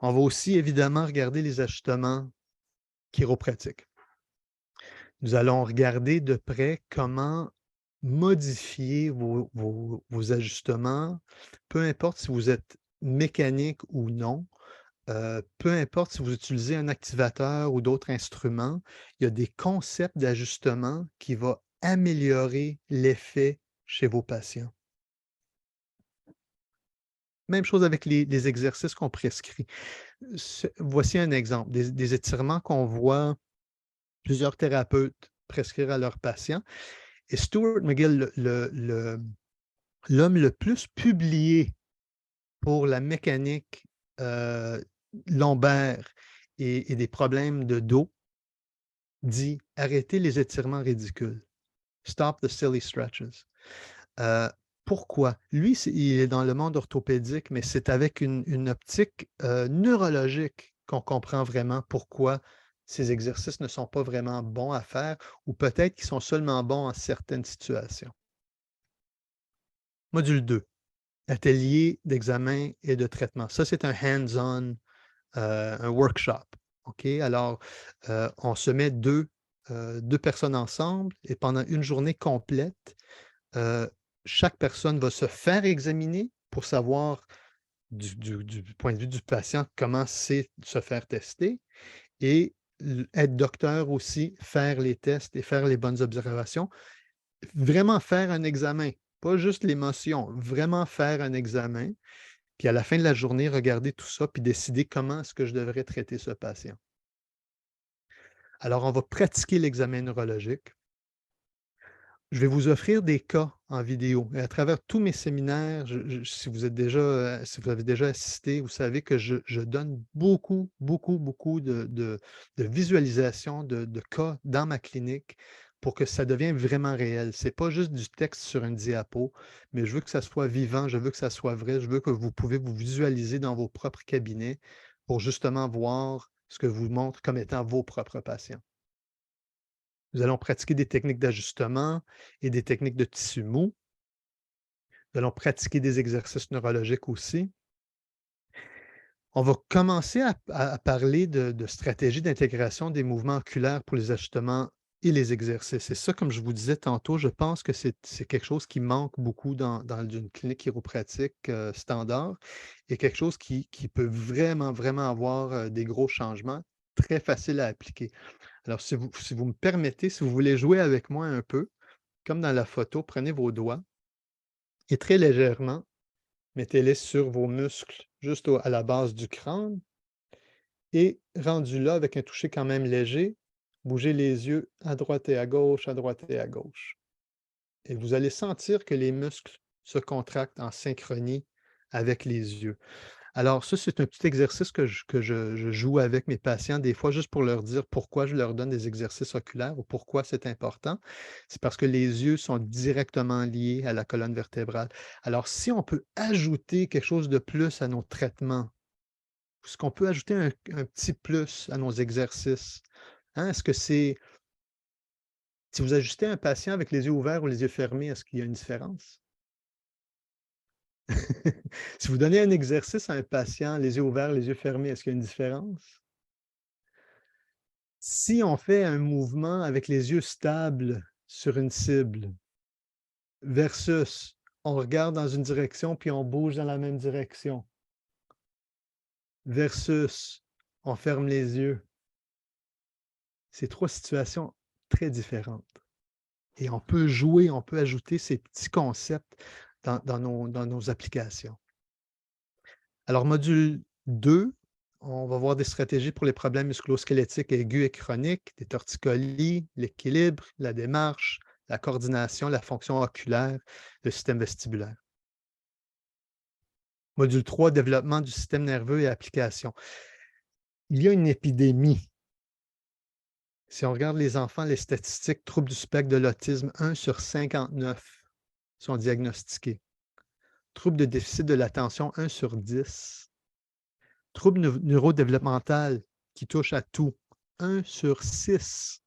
On va aussi évidemment regarder les ajustements chiropratiques. Nous allons regarder de près comment modifier vos ajustements, peu importe si vous êtes mécanique ou non, peu importe si vous utilisez un activateur ou d'autres instruments, il y a des concepts d'ajustement qui vont améliorer l'effet chez vos patients. Même chose avec les exercices qu'on prescrit. Voici un exemple, des étirements qu'on voit plusieurs thérapeutes prescrire à leurs patients. Et Stuart McGill, l'homme le plus publié pour la mécanique lombaire et des problèmes de dos, dit « Arrêtez les étirements ridicules. Stop the silly stretches. » Pourquoi? Lui, il est dans le monde orthopédique, mais c'est avec une optique neurologique qu'on comprend vraiment pourquoi ces exercices ne sont pas vraiment bons à faire ou peut-être qu'ils sont seulement bons en certaines situations. Module 2, atelier d'examen et de traitement. Ça, c'est un hands-on, un workshop. OK? Alors, on se met deux personnes ensemble et pendant une journée complète, chaque personne va se faire examiner pour savoir du point de vue du patient comment c'est se faire tester et être docteur aussi, faire les tests et faire les bonnes observations. Vraiment faire un examen, pas juste l'émotion, vraiment faire un examen. Puis à la fin de la journée, regarder tout ça puis décider comment est-ce que je devrais traiter ce patient. Alors, on va pratiquer l'examen neurologique. Je vais vous offrir des cas en vidéo. Et à travers tous mes séminaires, si vous avez déjà assisté, vous savez que je donne beaucoup de visualisations de cas dans ma clinique pour que ça devienne vraiment réel. Ce n'est pas juste du texte sur une diapo, mais je veux que ça soit vivant, je veux que ça soit vrai, je veux que vous pouvez vous visualiser dans vos propres cabinets pour justement voir ce que vous montre comme étant vos propres patients. Nous allons pratiquer des techniques d'ajustement et des techniques de tissu mou. Nous allons pratiquer des exercices neurologiques aussi. On va commencer à parler de stratégies d'intégration des mouvements oculaires pour les ajustements et les exercices. Et ça, comme je vous disais tantôt, je pense que c'est quelque chose qui manque beaucoup dans une clinique chiropratique standard et quelque chose qui peut vraiment avoir des gros changements très faciles à appliquer. Alors, si vous me permettez, si vous voulez jouer avec moi un peu, comme dans la photo, prenez vos doigts et très légèrement, mettez-les sur vos muscles, juste à la base du crâne. Et rendu là, avec un toucher quand même léger, bougez les yeux à droite et à gauche, à droite et à gauche. Et vous allez sentir que les muscles se contractent en synchronie avec les yeux. Alors ça, c'est un petit exercice que je joue avec mes patients des fois juste pour leur dire pourquoi je leur donne des exercices oculaires ou pourquoi c'est important. C'est parce que les yeux sont directement liés à la colonne vertébrale. Alors si on peut ajouter quelque chose de plus à nos traitements, est-ce qu'on peut ajouter un petit plus à nos exercices? Hein? Est-ce que c'est... Si vous ajustez un patient avec les yeux ouverts ou les yeux fermés, est-ce qu'il y a une différence? Si vous donnez un exercice à un patient, les yeux ouverts, les yeux fermés, est-ce qu'il y a une différence? Si on fait un mouvement avec les yeux stables sur une cible versus on regarde dans une direction puis on bouge dans la même direction versus on ferme les yeux, c'est trois situations très différentes. Et on peut jouer, on peut ajouter ces petits concepts dans nos applications. Alors, module 2, on va voir des stratégies pour les problèmes musculo-squelettiques aigus et chroniques, des torticolis, l'équilibre, la démarche, la coordination, la fonction oculaire, le système vestibulaire. Module 3, développement du système nerveux et application. Il y a une épidémie. Si on regarde les enfants, les statistiques, troubles du spectre de l'autisme, 1 sur 59 sont diagnostiqués. Troubles de déficit de l'attention, 1 sur 10. Troubles neurodéveloppemental qui touchent à tout, 1 sur 6.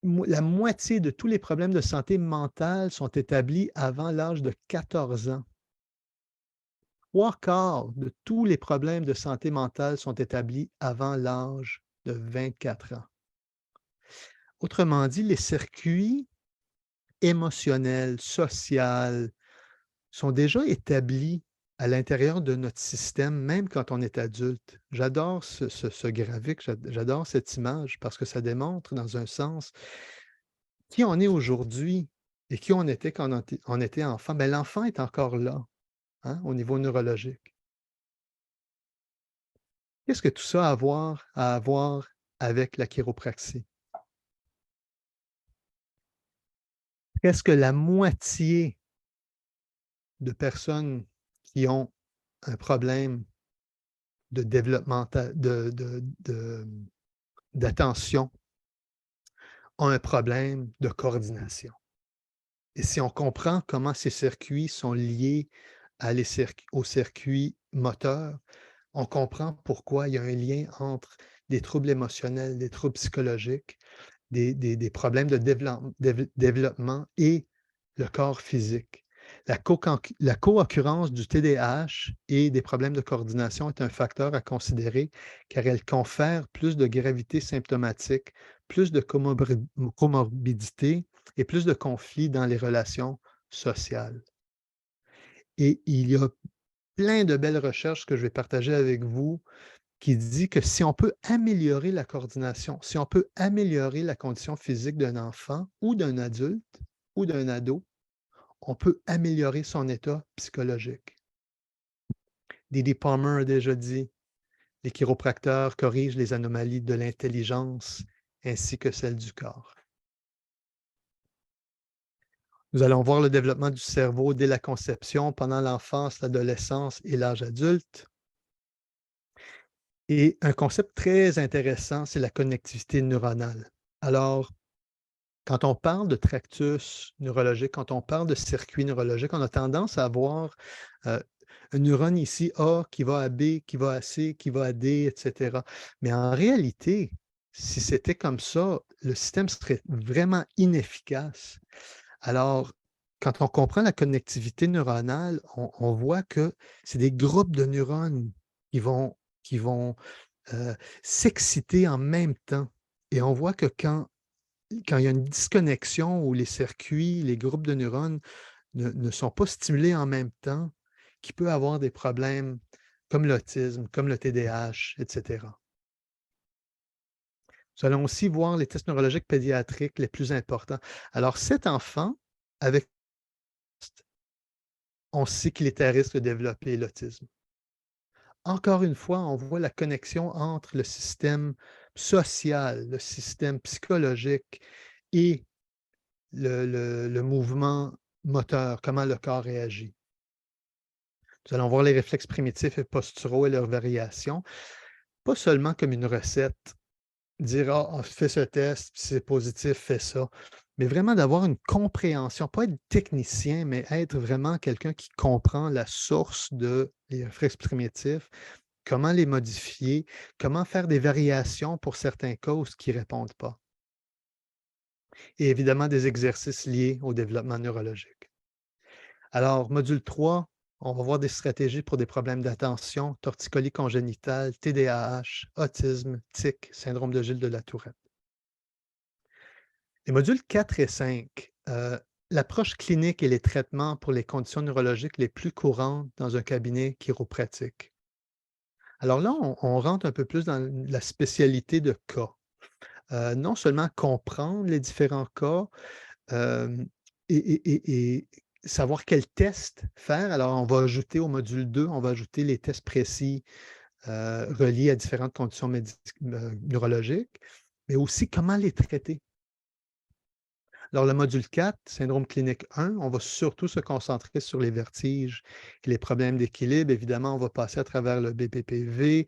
la moitié de tous les problèmes de santé mentale sont établis avant l'âge de 14 ans. 3/4 de tous les problèmes de santé mentale sont établis avant l'âge de 24 ans. Autrement dit, les circuits émotionnels, sociaux sont déjà établis à l'intérieur de notre système, même quand on est adulte. J'adore ce graphique, j'adore cette image parce que ça démontre, dans un sens, qui on est aujourd'hui et qui on était quand on était enfant. Ben, l'enfant est encore là, hein, au niveau neurologique. Qu'est-ce que tout ça a à voir avec la chiropraxie? Presque la moitié de personnes qui ont un problème de développement d'attention ont un problème de coordination. Et si on comprend comment ces circuits sont liés aux circuits moteurs, on comprend pourquoi il y a un lien entre des troubles émotionnels, des troubles psychologiques, des problèmes de développement et le corps physique. La co-occurrence du TDAH et des problèmes de coordination est un facteur à considérer car elle confère plus de gravité symptomatique, plus de comorbidité et plus de conflits dans les relations sociales. Et il y a plein de belles recherches que je vais partager avec vous qui dit que si on peut améliorer la coordination, si on peut améliorer la condition physique d'un enfant ou d'un adulte ou d'un ado, on peut améliorer son état psychologique. Didi Palmer a déjà dit, les chiropracteurs corrigent les anomalies de l'intelligence ainsi que celles du corps. Nous allons voir le développement du cerveau dès la conception, pendant l'enfance, l'adolescence et l'âge adulte. Et un concept très intéressant, c'est la connectivité neuronale. Alors, quand on parle de tractus neurologique, quand on parle de circuit neurologique, on a tendance à avoir un neurone ici A qui va à B, qui va à C, qui va à D, etc. Mais en réalité, si c'était comme ça, le système serait vraiment inefficace. Alors, quand on comprend la connectivité neuronale, on voit que c'est des groupes de neurones qui vont s'exciter en même temps. Et on voit que quand il y a une disconnexion où les circuits, les groupes de neurones ne sont pas stimulés en même temps, qu'il peut avoir des problèmes comme l'autisme, comme le TDAH, etc. Nous allons aussi voir les tests neurologiques pédiatriques les plus importants. Alors, cet enfant, avec on sait qu'il est à risque de développer l'autisme. Encore une fois, on voit la connexion entre le système social, le système psychologique et le mouvement moteur, comment le corps réagit. Nous allons voir les réflexes primitifs et posturaux et leurs variations, pas seulement comme une recette, dire « fais ce test, si c'est positif, fais ça », mais vraiment d'avoir une compréhension, pas être technicien, mais être vraiment quelqu'un qui comprend la source des réflexes primitifs, comment les modifier, comment faire des variations pour certains causes qui ne répondent pas. Et évidemment, des exercices liés au développement neurologique. Alors, module 3, on va voir des stratégies pour des problèmes d'attention, torticolis congénitale, TDAH, autisme, tic, syndrome de Gilles de la Tourette. Les modules 4 et 5, l'approche clinique et les traitements pour les conditions neurologiques les plus courantes dans un cabinet chiropratique. Alors là, on rentre un peu plus dans la spécialité de cas. Non seulement comprendre les différents cas et savoir quel test faire. Alors, on va ajouter au module 2, on va ajouter les tests précis reliés à différentes conditions neurologiques, mais aussi comment les traiter. Alors, le module 4, syndrome clinique 1, on va surtout se concentrer sur les vertiges et les problèmes d'équilibre. Évidemment, on va passer à travers le BPPV.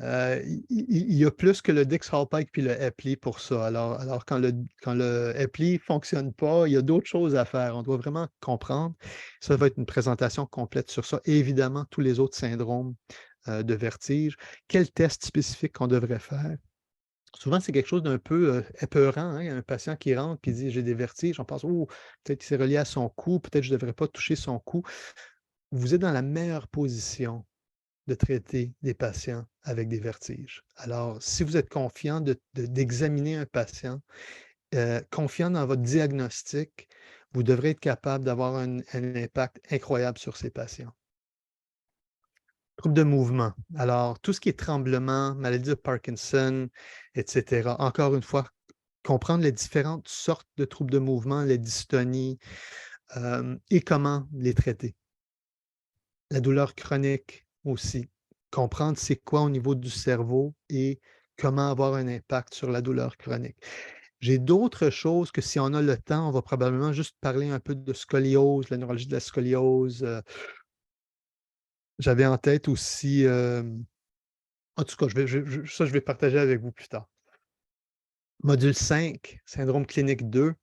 Il y a plus que le Dix-Hallpike puis le Epley pour ça. Alors quand le Epley ne fonctionne pas, il y a d'autres choses à faire. On doit vraiment comprendre. Ça va être une présentation complète sur ça. Et évidemment, tous les autres syndromes de vertige. Quel test spécifique qu'on devrait faire? Souvent, c'est quelque chose d'un peu épeurant. Hein. Il y a un patient qui rentre et dit: «J'ai des vertiges». On pense: «Oh, peut-être que c'est relié à son cou, peut-être que je ne devrais pas toucher son cou». Vous êtes dans la meilleure position de traiter des patients avec des vertiges. Alors, si vous êtes confiant d'examiner un patient, confiant dans votre diagnostic, vous devrez être capable d'avoir un impact incroyable sur ces patients. Troubles de mouvement. Alors, tout ce qui est tremblement, maladie de Parkinson, et cetera. Encore une fois, comprendre les différentes sortes de troubles de mouvement, les dystonies, et comment les traiter. La douleur chronique aussi. Comprendre c'est quoi au niveau du cerveau et comment avoir un impact sur la douleur chronique. J'ai d'autres choses que si on a le temps, on va probablement juste parler un peu de scoliose, la neurologie de la scoliose. J'avais en tête aussi, en tout cas, je vais partager avec vous plus tard. Module 5, syndrome clinique 2,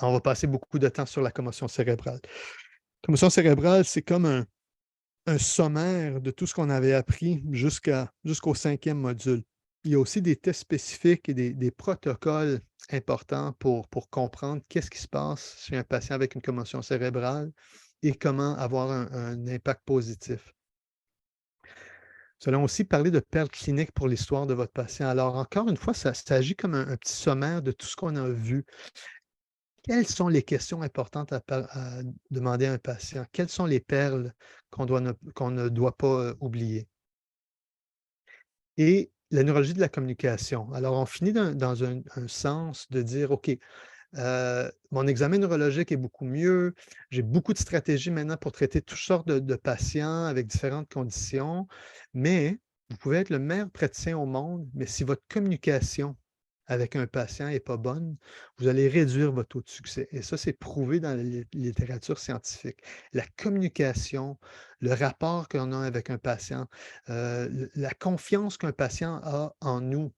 on va passer beaucoup de temps sur la commotion cérébrale. Commotion cérébrale, c'est comme un sommaire de tout ce qu'on avait appris jusqu'au 5e module. Il y a aussi des tests spécifiques et des protocoles importants pour comprendre qu'est-ce qui se passe chez un patient avec une commotion cérébrale et comment avoir un impact positif. Nous allons aussi parler de perles cliniques pour l'histoire de votre patient. Alors, encore une fois, ça agit comme un petit sommaire de tout ce qu'on a vu. Quelles sont les questions importantes à demander à un patient? Quelles sont les perles qu'on ne doit pas oublier? Et la neurologie de la communication. Alors, on finit dans un sens de dire, OK, mon examen neurologique est beaucoup mieux. J'ai beaucoup de stratégies maintenant pour traiter toutes sortes de patients avec différentes conditions. Mais vous pouvez être le meilleur praticien au monde, mais si votre communication avec un patient n'est pas bonne, vous allez réduire votre taux de succès. Et ça, c'est prouvé dans la littérature scientifique. La communication, le rapport qu'on a avec un patient, la confiance qu'un patient a en nous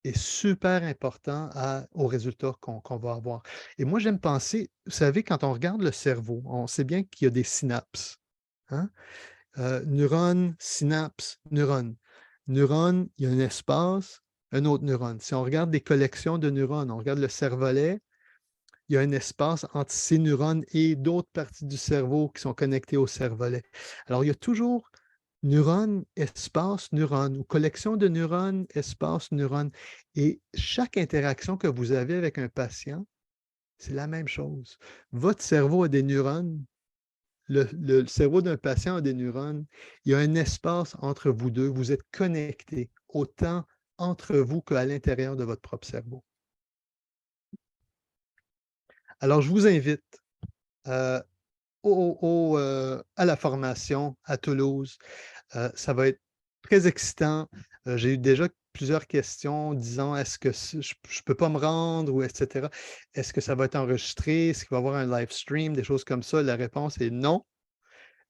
est super important aux résultats qu'on va avoir. Et moi, j'aime penser, vous savez, quand on regarde le cerveau, on sait bien qu'il y a des synapses. Hein? Neurone, synapse, neurone. Neurone, il y a un espace, un autre neurone. Si on regarde des collections de neurones, on regarde le cervelet, il y a un espace entre ces neurones et d'autres parties du cerveau qui sont connectées au cervelet. Alors, il y a toujours neurone, espace, neurone, ou collection de neurones, espace, neurone. Et chaque interaction que vous avez avec un patient, c'est la même chose. Votre cerveau a des neurones, le cerveau d'un patient a des neurones. Il y a un espace entre vous deux. Vous êtes connectés autant entre vous qu'à l'intérieur de votre propre cerveau. Alors, je vous invite euh, à la formation à Toulouse. Ça va être très excitant. J'ai eu déjà plusieurs questions disant est-ce que je ne peux pas me rendre ou etc. Est-ce que ça va être enregistré? Est-ce qu'il va y avoir un live stream? Des choses comme ça. La réponse est non.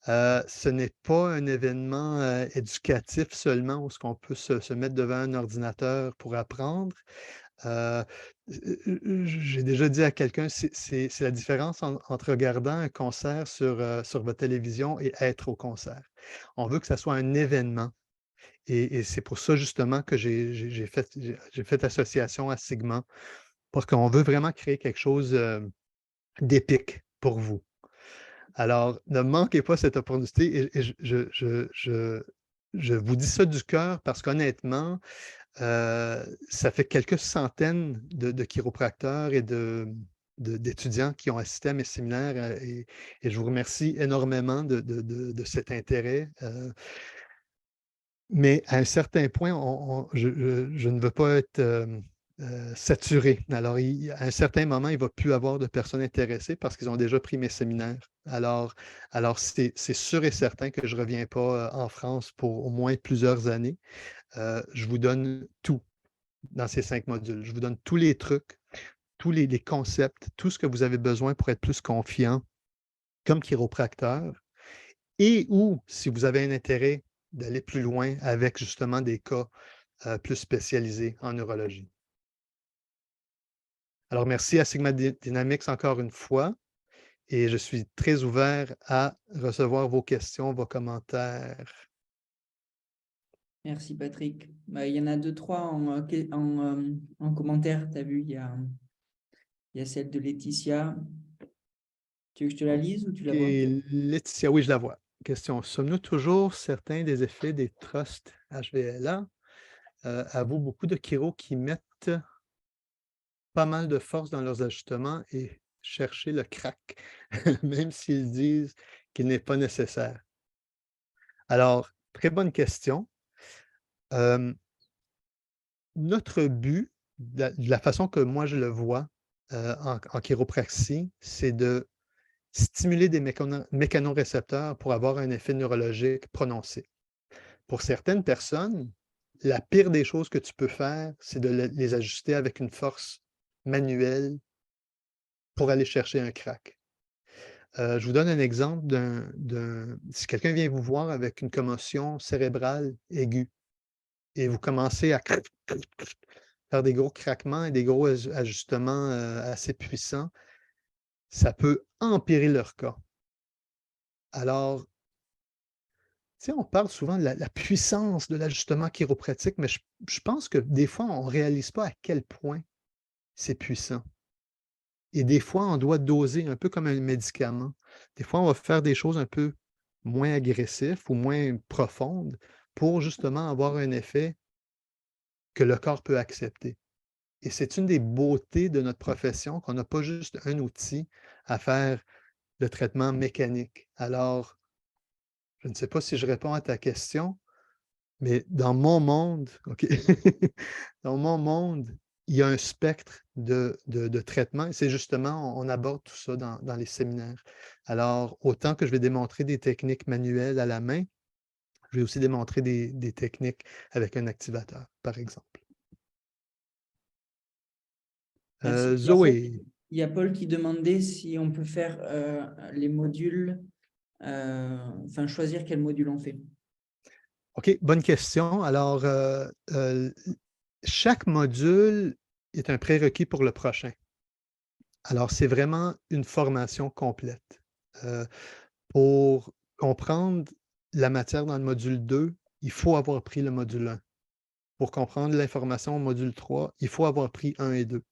Ce n'est pas un événement éducatif seulement où -ce qu'on peut se mettre devant un ordinateur pour apprendre. Euh, j'ai déjà dit à quelqu'un, c'est la différence entre regardant un concert sur votre télévision et être au concert. On veut que ça soit un événement. Et c'est pour ça justement que j'ai fait association à Sigma, parce qu'on veut vraiment créer quelque chose d'épique pour vous. Alors, ne manquez pas cette opportunité et je vous dis ça du cœur parce qu'honnêtement, ça fait quelques centaines de chiropracteurs et d'étudiants qui ont assisté à mes séminaires et je vous remercie énormément de cet intérêt. Mais à un certain point, je ne veux pas être saturé. Alors, à un certain moment, il ne va plus avoir de personnes intéressées parce qu'ils ont déjà pris mes séminaires. Alors c'est sûr et certain que je ne reviens pas en France pour au moins plusieurs années. Je vous donne tout dans ces 5 modules. Je vous donne tous les trucs, tous les concepts, tout ce que vous avez besoin pour être plus confiant comme chiropracteur et ou si vous avez un intérêt d'aller plus loin avec justement des cas plus spécialisés en neurologie. Alors, merci à Sigma Dynamics encore une fois et je suis très ouvert à recevoir vos questions, vos commentaires. Merci Patrick. Bah, il y en a deux, trois en commentaire. Tu as vu, il y a celle de Laetitia. Tu veux que je te la lise ou tu la vois? Et Laetitia, oui, je la vois. Question. Sommes-nous toujours certains des effets des trusts HVLA? Avoue beaucoup de chiros qui mettent pas mal de force dans leurs ajustements et chercher le crack, même s'ils disent qu'il n'est pas nécessaire. Alors, très bonne question. Notre but, de la façon que moi je le vois en chiropraxie, c'est de stimuler des mécanorécepteurs pour avoir un effet neurologique prononcé. Pour certaines personnes, la pire des choses que tu peux faire, c'est de les ajuster avec une force manuelle pour aller chercher un crack. Je vous donne un exemple si quelqu'un vient vous voir avec une commotion cérébrale aiguë et vous commencez à faire des gros craquements et des gros ajustements assez puissants, ça peut empirer leur cas. Alors, tu sais, on parle souvent de la puissance de l'ajustement chiropratique, mais je pense que des fois, on ne réalise pas à quel point c'est puissant. Et des fois, on doit doser un peu comme un médicament. Des fois, on va faire des choses un peu moins agressives ou moins profondes pour justement avoir un effet que le corps peut accepter. Et c'est une des beautés de notre profession qu'on n'a pas juste un outil à faire le traitement mécanique. Alors, je ne sais pas si je réponds à ta question, mais dans mon monde, OK, dans mon monde, il y a un spectre de traitement et c'est justement, on aborde tout ça dans les séminaires. Alors, autant que je vais démontrer des techniques manuelles à la main, je vais aussi démontrer des techniques avec un activateur, par exemple. Merci. Zoé, Il y a Paul qui demandait si on peut faire les modules, enfin choisir quel module on fait. OK, bonne question. Alors, chaque module est un prérequis pour le prochain. Alors, c'est vraiment une formation complète. Pour comprendre la matière dans le module 2, il faut avoir pris le module 1. Pour comprendre l'information au module 3, il faut avoir pris 1 et 2,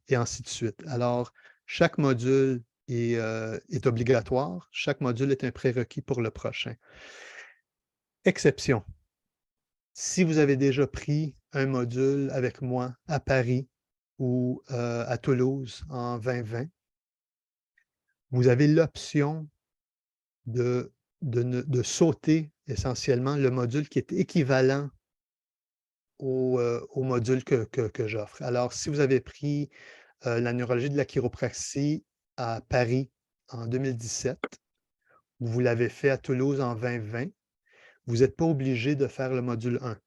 et ainsi de suite. Alors, chaque module est obligatoire. Chaque module est un prérequis pour le prochain. Exception. Si vous avez déjà pris un module avec moi à Paris ou à Toulouse en 2020, vous avez l'option de sauter essentiellement le module qui est équivalent au module que j'offre. Alors, si vous avez pris la neurologie de la chiropraxie à Paris en 2017, vous l'avez fait à Toulouse en 2020, vous n'êtes pas obligé de faire le module 1.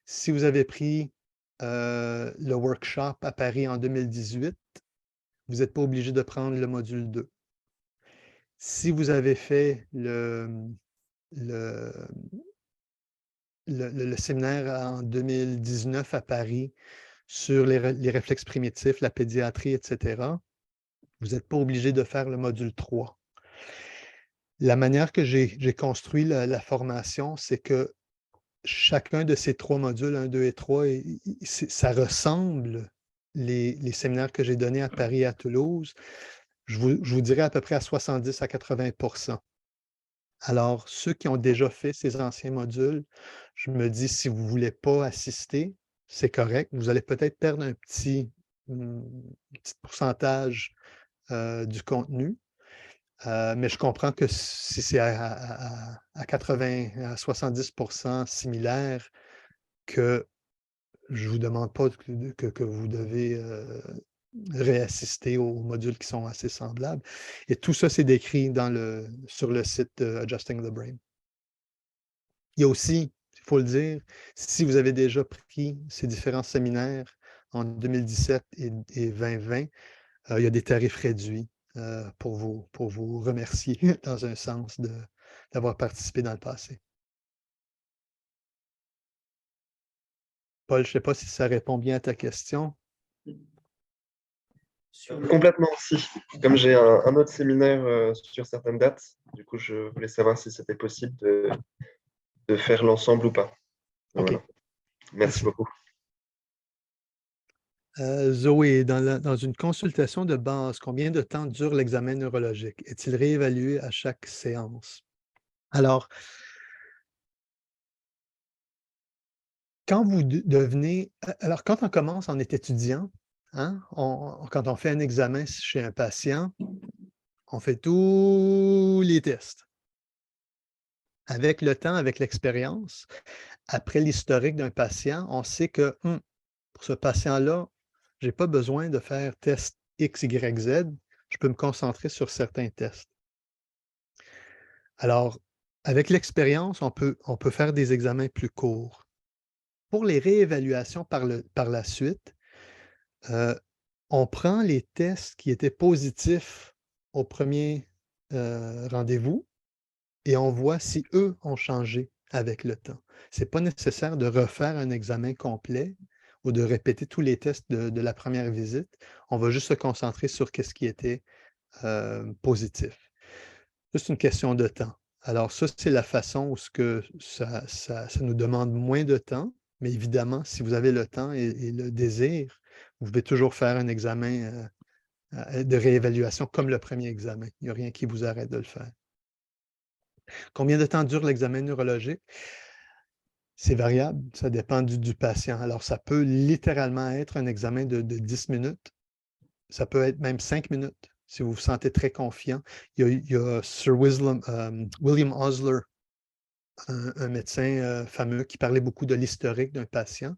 Si vous avez pris le workshop à Paris en 2018, vous n'êtes pas obligé de prendre le module 2. Si vous avez fait le séminaire en 2019 à Paris sur les réflexes primitifs, la pédiatrie, etc., vous n'êtes pas obligé de faire le module 3. La manière que j'ai construit la formation, c'est que chacun de ces 3 modules, 1, 2 et 3, ça ressemble les séminaires que j'ai donnés à Paris et à Toulouse. Je vous dirais à peu près à 70 à 80%. Alors, ceux qui ont déjà fait ces anciens modules, je me dis, si vous ne voulez pas assister, c'est correct. Vous allez peut-être perdre un petit pourcentage du contenu, mais je comprends que si c'est à 80 à 70% similaire, que je ne vous demande pas que vous devez réassister aux modules qui sont assez semblables. Et tout ça, c'est décrit sur le site Adjusting the Brain. Il y a aussi, il faut le dire, si vous avez déjà pris ces différents séminaires en 2017 et 2020, il y a des tarifs réduits pour vous remercier dans un sens d'avoir participé dans le passé. Paul, je ne sais pas si ça répond bien à ta question. Complètement aussi. Comme j'ai un autre séminaire sur certaines dates, du coup, je voulais savoir si c'était possible de faire l'ensemble ou pas. OK. Voilà. Merci Merci. beaucoup. Zoé, dans une consultation de base, combien de temps dure l'examen neurologique? Est-il réévalué à chaque séance? Alors, quand vous alors quand on commence, on est étudiant, hein, quand on fait un examen chez un patient, on fait tous les tests. Avec le temps, avec l'expérience, après l'historique d'un patient, on sait que pour ce patient-là, je n'ai pas besoin de faire test X, Y, Z. Je peux me concentrer sur certains tests. Alors, avec l'expérience, on peut faire des examens plus courts. Pour les réévaluations par la suite, on prend les tests qui étaient positifs au premier rendez-vous et on voit si eux ont changé avec le temps. Ce n'est pas nécessaire de refaire un examen complet ou de répéter tous les tests de la première visite. On va juste se concentrer sur ce qui était positif. C'est une question de temps. Alors ça, c'est la façon où ça nous demande moins de temps, mais évidemment, si vous avez le temps et le désir, vous pouvez toujours faire un examen de réévaluation comme le premier examen. Il n'y a rien qui vous arrête de le faire. Combien de temps dure l'examen neurologique? C'est variable, ça dépend du patient. Alors, ça peut littéralement être un examen de 10 minutes. Ça peut être même 5 minutes, si vous vous sentez très confiant. Il y a Sir William Osler, un médecin fameux qui parlait beaucoup de l'historique d'un patient.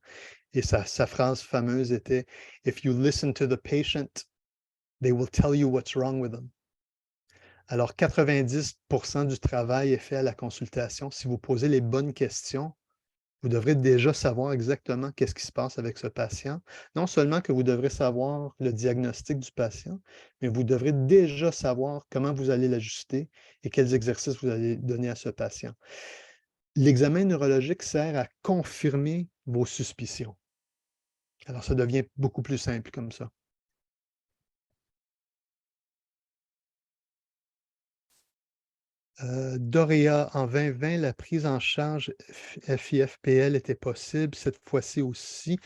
Et sa phrase fameuse était « If you listen to the patient, they will tell you what's wrong with them ». Alors, 90% du travail est fait à la consultation. Si vous posez les bonnes questions, vous devrez déjà savoir exactement qu'est-ce qui se passe avec ce patient. Non seulement que vous devrez savoir le diagnostic du patient, mais vous devrez déjà savoir comment vous allez l'ajuster et quels exercices vous allez donner à ce patient. L'examen neurologique sert à confirmer vos suspicions. Alors, ça devient beaucoup plus simple comme ça. Doria, en 2020, la prise en charge FIFPL était possible cette fois-ci aussi.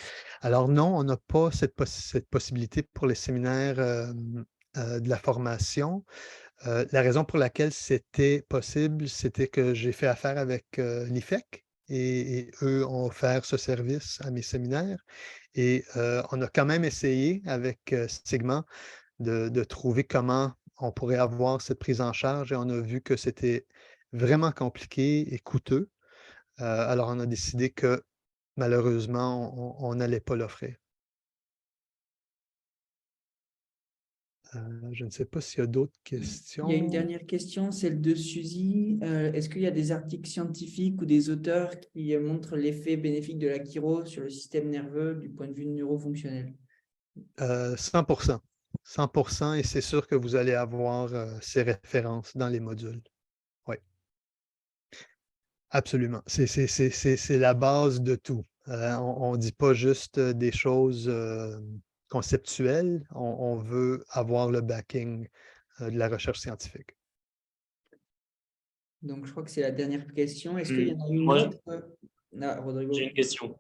Alors non, on n'a pas cette possibilité pour les séminaires de la formation. La raison pour laquelle c'était possible, c'était que j'ai fait affaire avec l'IFEC et eux ont offert ce service à mes séminaires. Et on a quand même essayé avec Sigma de trouver comment on pourrait avoir cette prise en charge et on a vu que c'était vraiment compliqué et coûteux. Alors, on a décidé que malheureusement, on n'allait pas l'offrir. Je ne sais pas s'il y a d'autres questions. Il y a une dernière question, celle de Suzy. Est-ce qu'il y a des articles scientifiques ou des auteurs qui montrent l'effet bénéfique de la chiro sur le système nerveux du point de vue neurofonctionnel? 100%. 100%, et c'est sûr que vous allez avoir ces références dans les modules. Oui, absolument. C'est la base de tout. On ne dit pas juste des choses conceptuelles, on veut avoir le backing de la recherche scientifique. Donc, je crois que c'est la dernière question. Est-ce qu'il y en a une Moi, autre? Rodrigo. j'ai une question.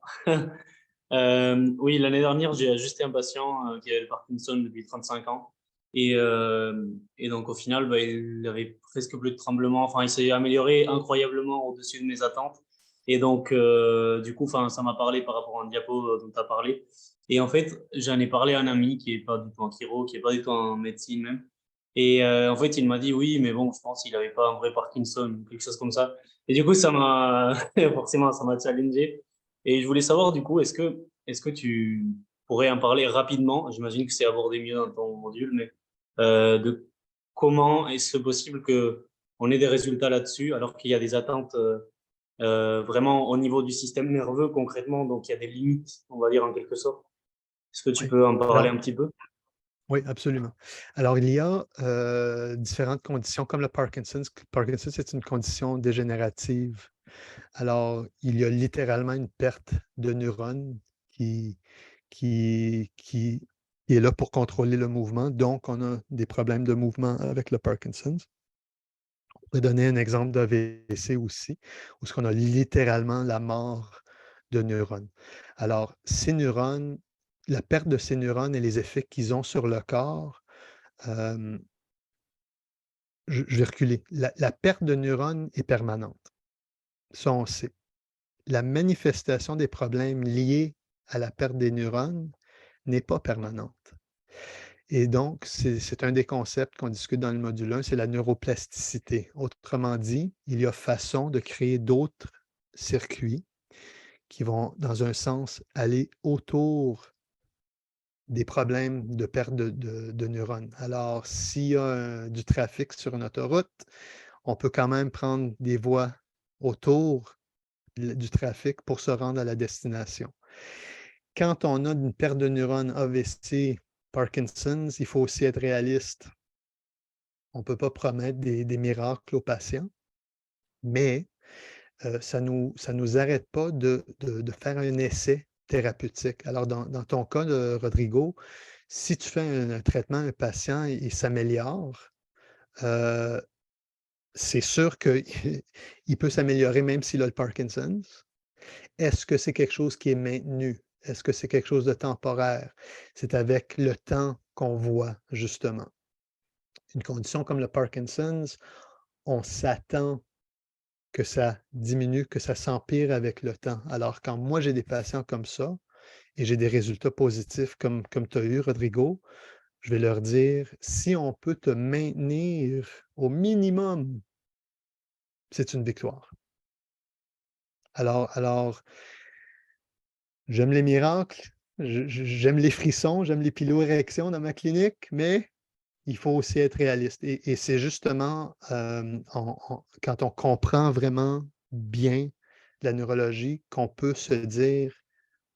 Oui, l'année dernière, j'ai ajusté un patient qui avait le Parkinson depuis 35 ans. Et donc, au final, bah, il avait presque plus de tremblements. Enfin, il s'est amélioré incroyablement au-dessus de mes attentes. Et donc, du coup, enfin, ça m'a parlé par rapport à un diapo dont tu as parlé. Et en fait, j'en ai parlé à un ami qui n'est pas du tout en chiro, qui n'est pas du tout en médecine même. Et en fait, il m'a dit oui, mais bon, je pense qu'il n'avait pas un vrai Parkinson ou quelque chose comme ça. Et du coup, ça m'a forcément, ça m'a challengé. Et je voulais savoir, du coup, est-ce que tu pourrais en parler rapidement? J'imagine que c'est abordé mieux dans ton module, mais de comment est-ce possible que on ait des résultats là-dessus alors qu'il y a des attentes vraiment au niveau du système nerveux concrètement, donc il y a des limites, on va dire en quelque sorte. Est-ce que tu Oui. peux en parler Alors, un petit peu? oui, absolument. Alors, il y a différentes conditions comme le Parkinson. Parkinson, c'est une condition dégénérative. Alors, il y a littéralement une perte de neurones qui, qui est là pour contrôler le mouvement. Donc, on a des problèmes de mouvement avec le Parkinson. pourrais donner un exemple d'AVC aussi, où ce qu'on a littéralement la mort de neurones. Alors, ces neurones, la perte de ces neurones et les effets qu'ils ont sur le corps, je vais reculer. La perte de neurones est permanente. Ça, on sait. La manifestation des problèmes liés à la perte des neurones n'est pas permanente. Et donc, c'est un des concepts qu'on discute dans le module 1, c'est la neuroplasticité. Autrement dit, il y a façon de créer d'autres circuits qui vont, dans un sens, aller autour des problèmes de perte de neurones. Alors, s'il y a du trafic sur une autoroute, on peut quand même prendre des voies autour du trafic pour se rendre à la destination. Quand on a une perte de neurones AVC, Parkinson's, il faut aussi être réaliste. On ne peut pas promettre des miracles aux patients, mais ça ne nous arrête pas de faire un essai thérapeutique. Alors, dans ton cas, Rodrigo, si tu fais un traitement à un patient et il s'améliore, c'est sûr qu'il peut s'améliorer même s'il a le Parkinson's. Est-ce que c'est quelque chose qui est maintenu? Est-ce que c'est quelque chose de temporaire? C'est avec le temps qu'on voit, justement. Une condition comme le Parkinson's, on s'attend que ça diminue, que ça s'empire avec le temps. Alors, quand moi, j'ai des patients comme ça et j'ai des résultats positifs comme tu as eu, Rodrigo, je vais leur dire, si on peut te maintenir au minimum, c'est une victoire. Alors j'aime les miracles, j'aime les frissons, j'aime les piloérections dans ma clinique, mais il faut aussi être réaliste. Et c'est justement quand on comprend vraiment bien la neurologie qu'on peut se dire,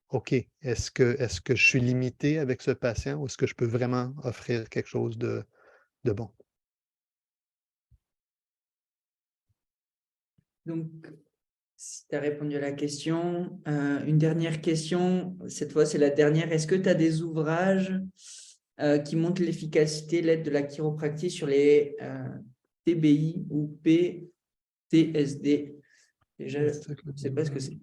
OK, est-ce que je suis limité avec ce patient ou est-ce que je peux vraiment offrir quelque chose de bon? Donc, si tu as répondu à la question, une dernière question, cette fois c'est la dernière. Est-ce que tu as des ouvrages qui montrent l'efficacité, l'aide de la chiropractie sur les TBI ou PTSD? Déjà, je ne sais pas ce que c'est.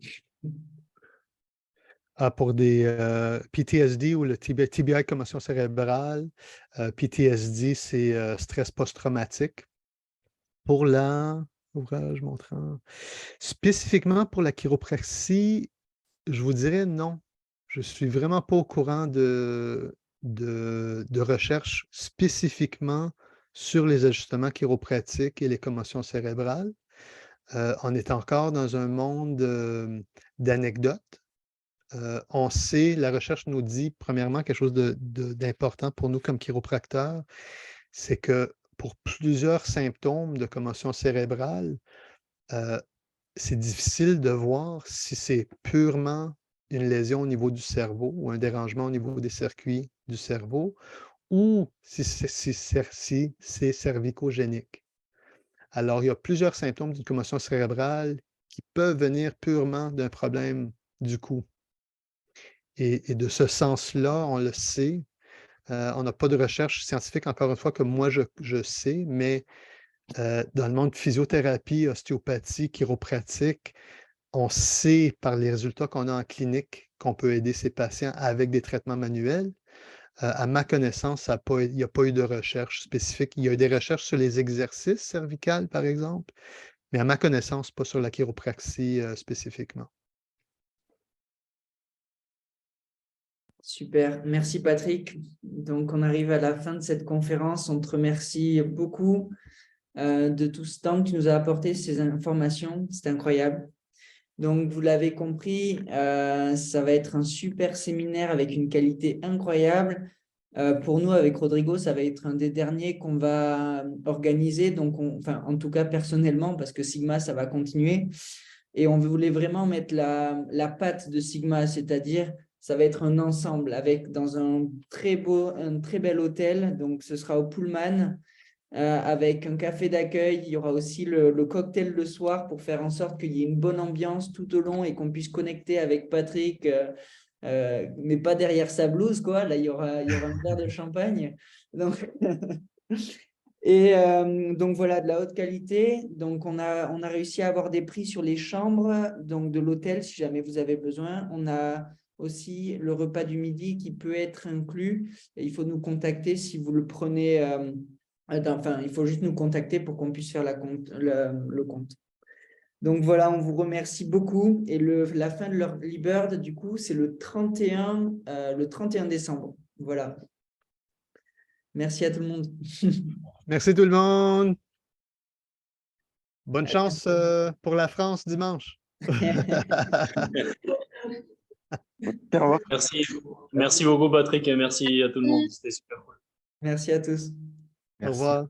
Pour des PTSD ou le TBI, commotion cérébrale. PTSD, c'est stress post-traumatique. Pour l'ouvrage montrant spécifiquement pour la chiropraxie, je vous dirais non. Je suis vraiment pas au courant de recherches spécifiquement sur les ajustements chiropratiques et les commotions cérébrales. On est encore dans un monde d'anecdotes. On sait, la recherche nous dit, premièrement, quelque chose d'important pour nous comme chiropracteurs, c'est que pour plusieurs symptômes de commotion cérébrale, c'est difficile de voir si c'est purement une lésion au niveau du cerveau ou un dérangement au niveau des circuits du cerveau ou si c'est cervicogénique. Alors, il y a plusieurs symptômes d'une commotion cérébrale qui peuvent venir purement d'un problème du cou. Et de ce sens-là, on le sait. On n'a pas de recherche scientifique, encore une fois, que moi je sais, mais dans le monde de physiothérapie, ostéopathie, chiropratique, on sait par les résultats qu'on a en clinique qu'on peut aider ces patients avec des traitements manuels. À ma connaissance, il n'y a pas eu de recherche spécifique. Il y a eu des recherches sur les exercices cervicales, par exemple, mais à ma connaissance, pas sur la chiropraxie spécifiquement. Super, merci Patrick. Donc, on arrive à la fin de cette conférence. On te remercie beaucoup de tout ce temps que tu nous as apporté, ces informations. C'est incroyable. Donc, vous l'avez compris, ça va être un super séminaire avec une qualité incroyable. Pour nous, avec Rodrigo, ça va être un des derniers qu'on va organiser. Donc, enfin, en tout cas, personnellement, parce que Sigma, ça va continuer. Et on voulait vraiment mettre la patte de Sigma, c'est-à-dire, ça va être un ensemble avec dans un très bel hôtel. Donc, ce sera au Pullman. Avec un café d'accueil, il y aura aussi le cocktail le soir pour faire en sorte qu'il y ait une bonne ambiance tout au long et qu'on puisse connecter avec Patrick, mais pas derrière sa blouse, quoi. Là, il y aura un verre de champagne. Donc, Et donc voilà, de la haute qualité. Donc on a réussi à avoir des prix sur les chambres donc de l'hôtel si jamais vous avez besoin. On a aussi le repas du midi qui peut être inclus. Et il faut nous contacter si vous le prenez. Enfin, il faut juste nous contacter pour qu'on puisse faire le compte. Donc voilà, on vous remercie beaucoup. Et la fin de l'Early Bird, du coup, c'est le 31 décembre. Voilà. Merci à tout le monde. Merci tout le monde. Bonne chance pour la France dimanche. Au revoir. Merci beaucoup, Patrick, et merci à tout le monde. C'était super cool. Merci à tous. Au revoir.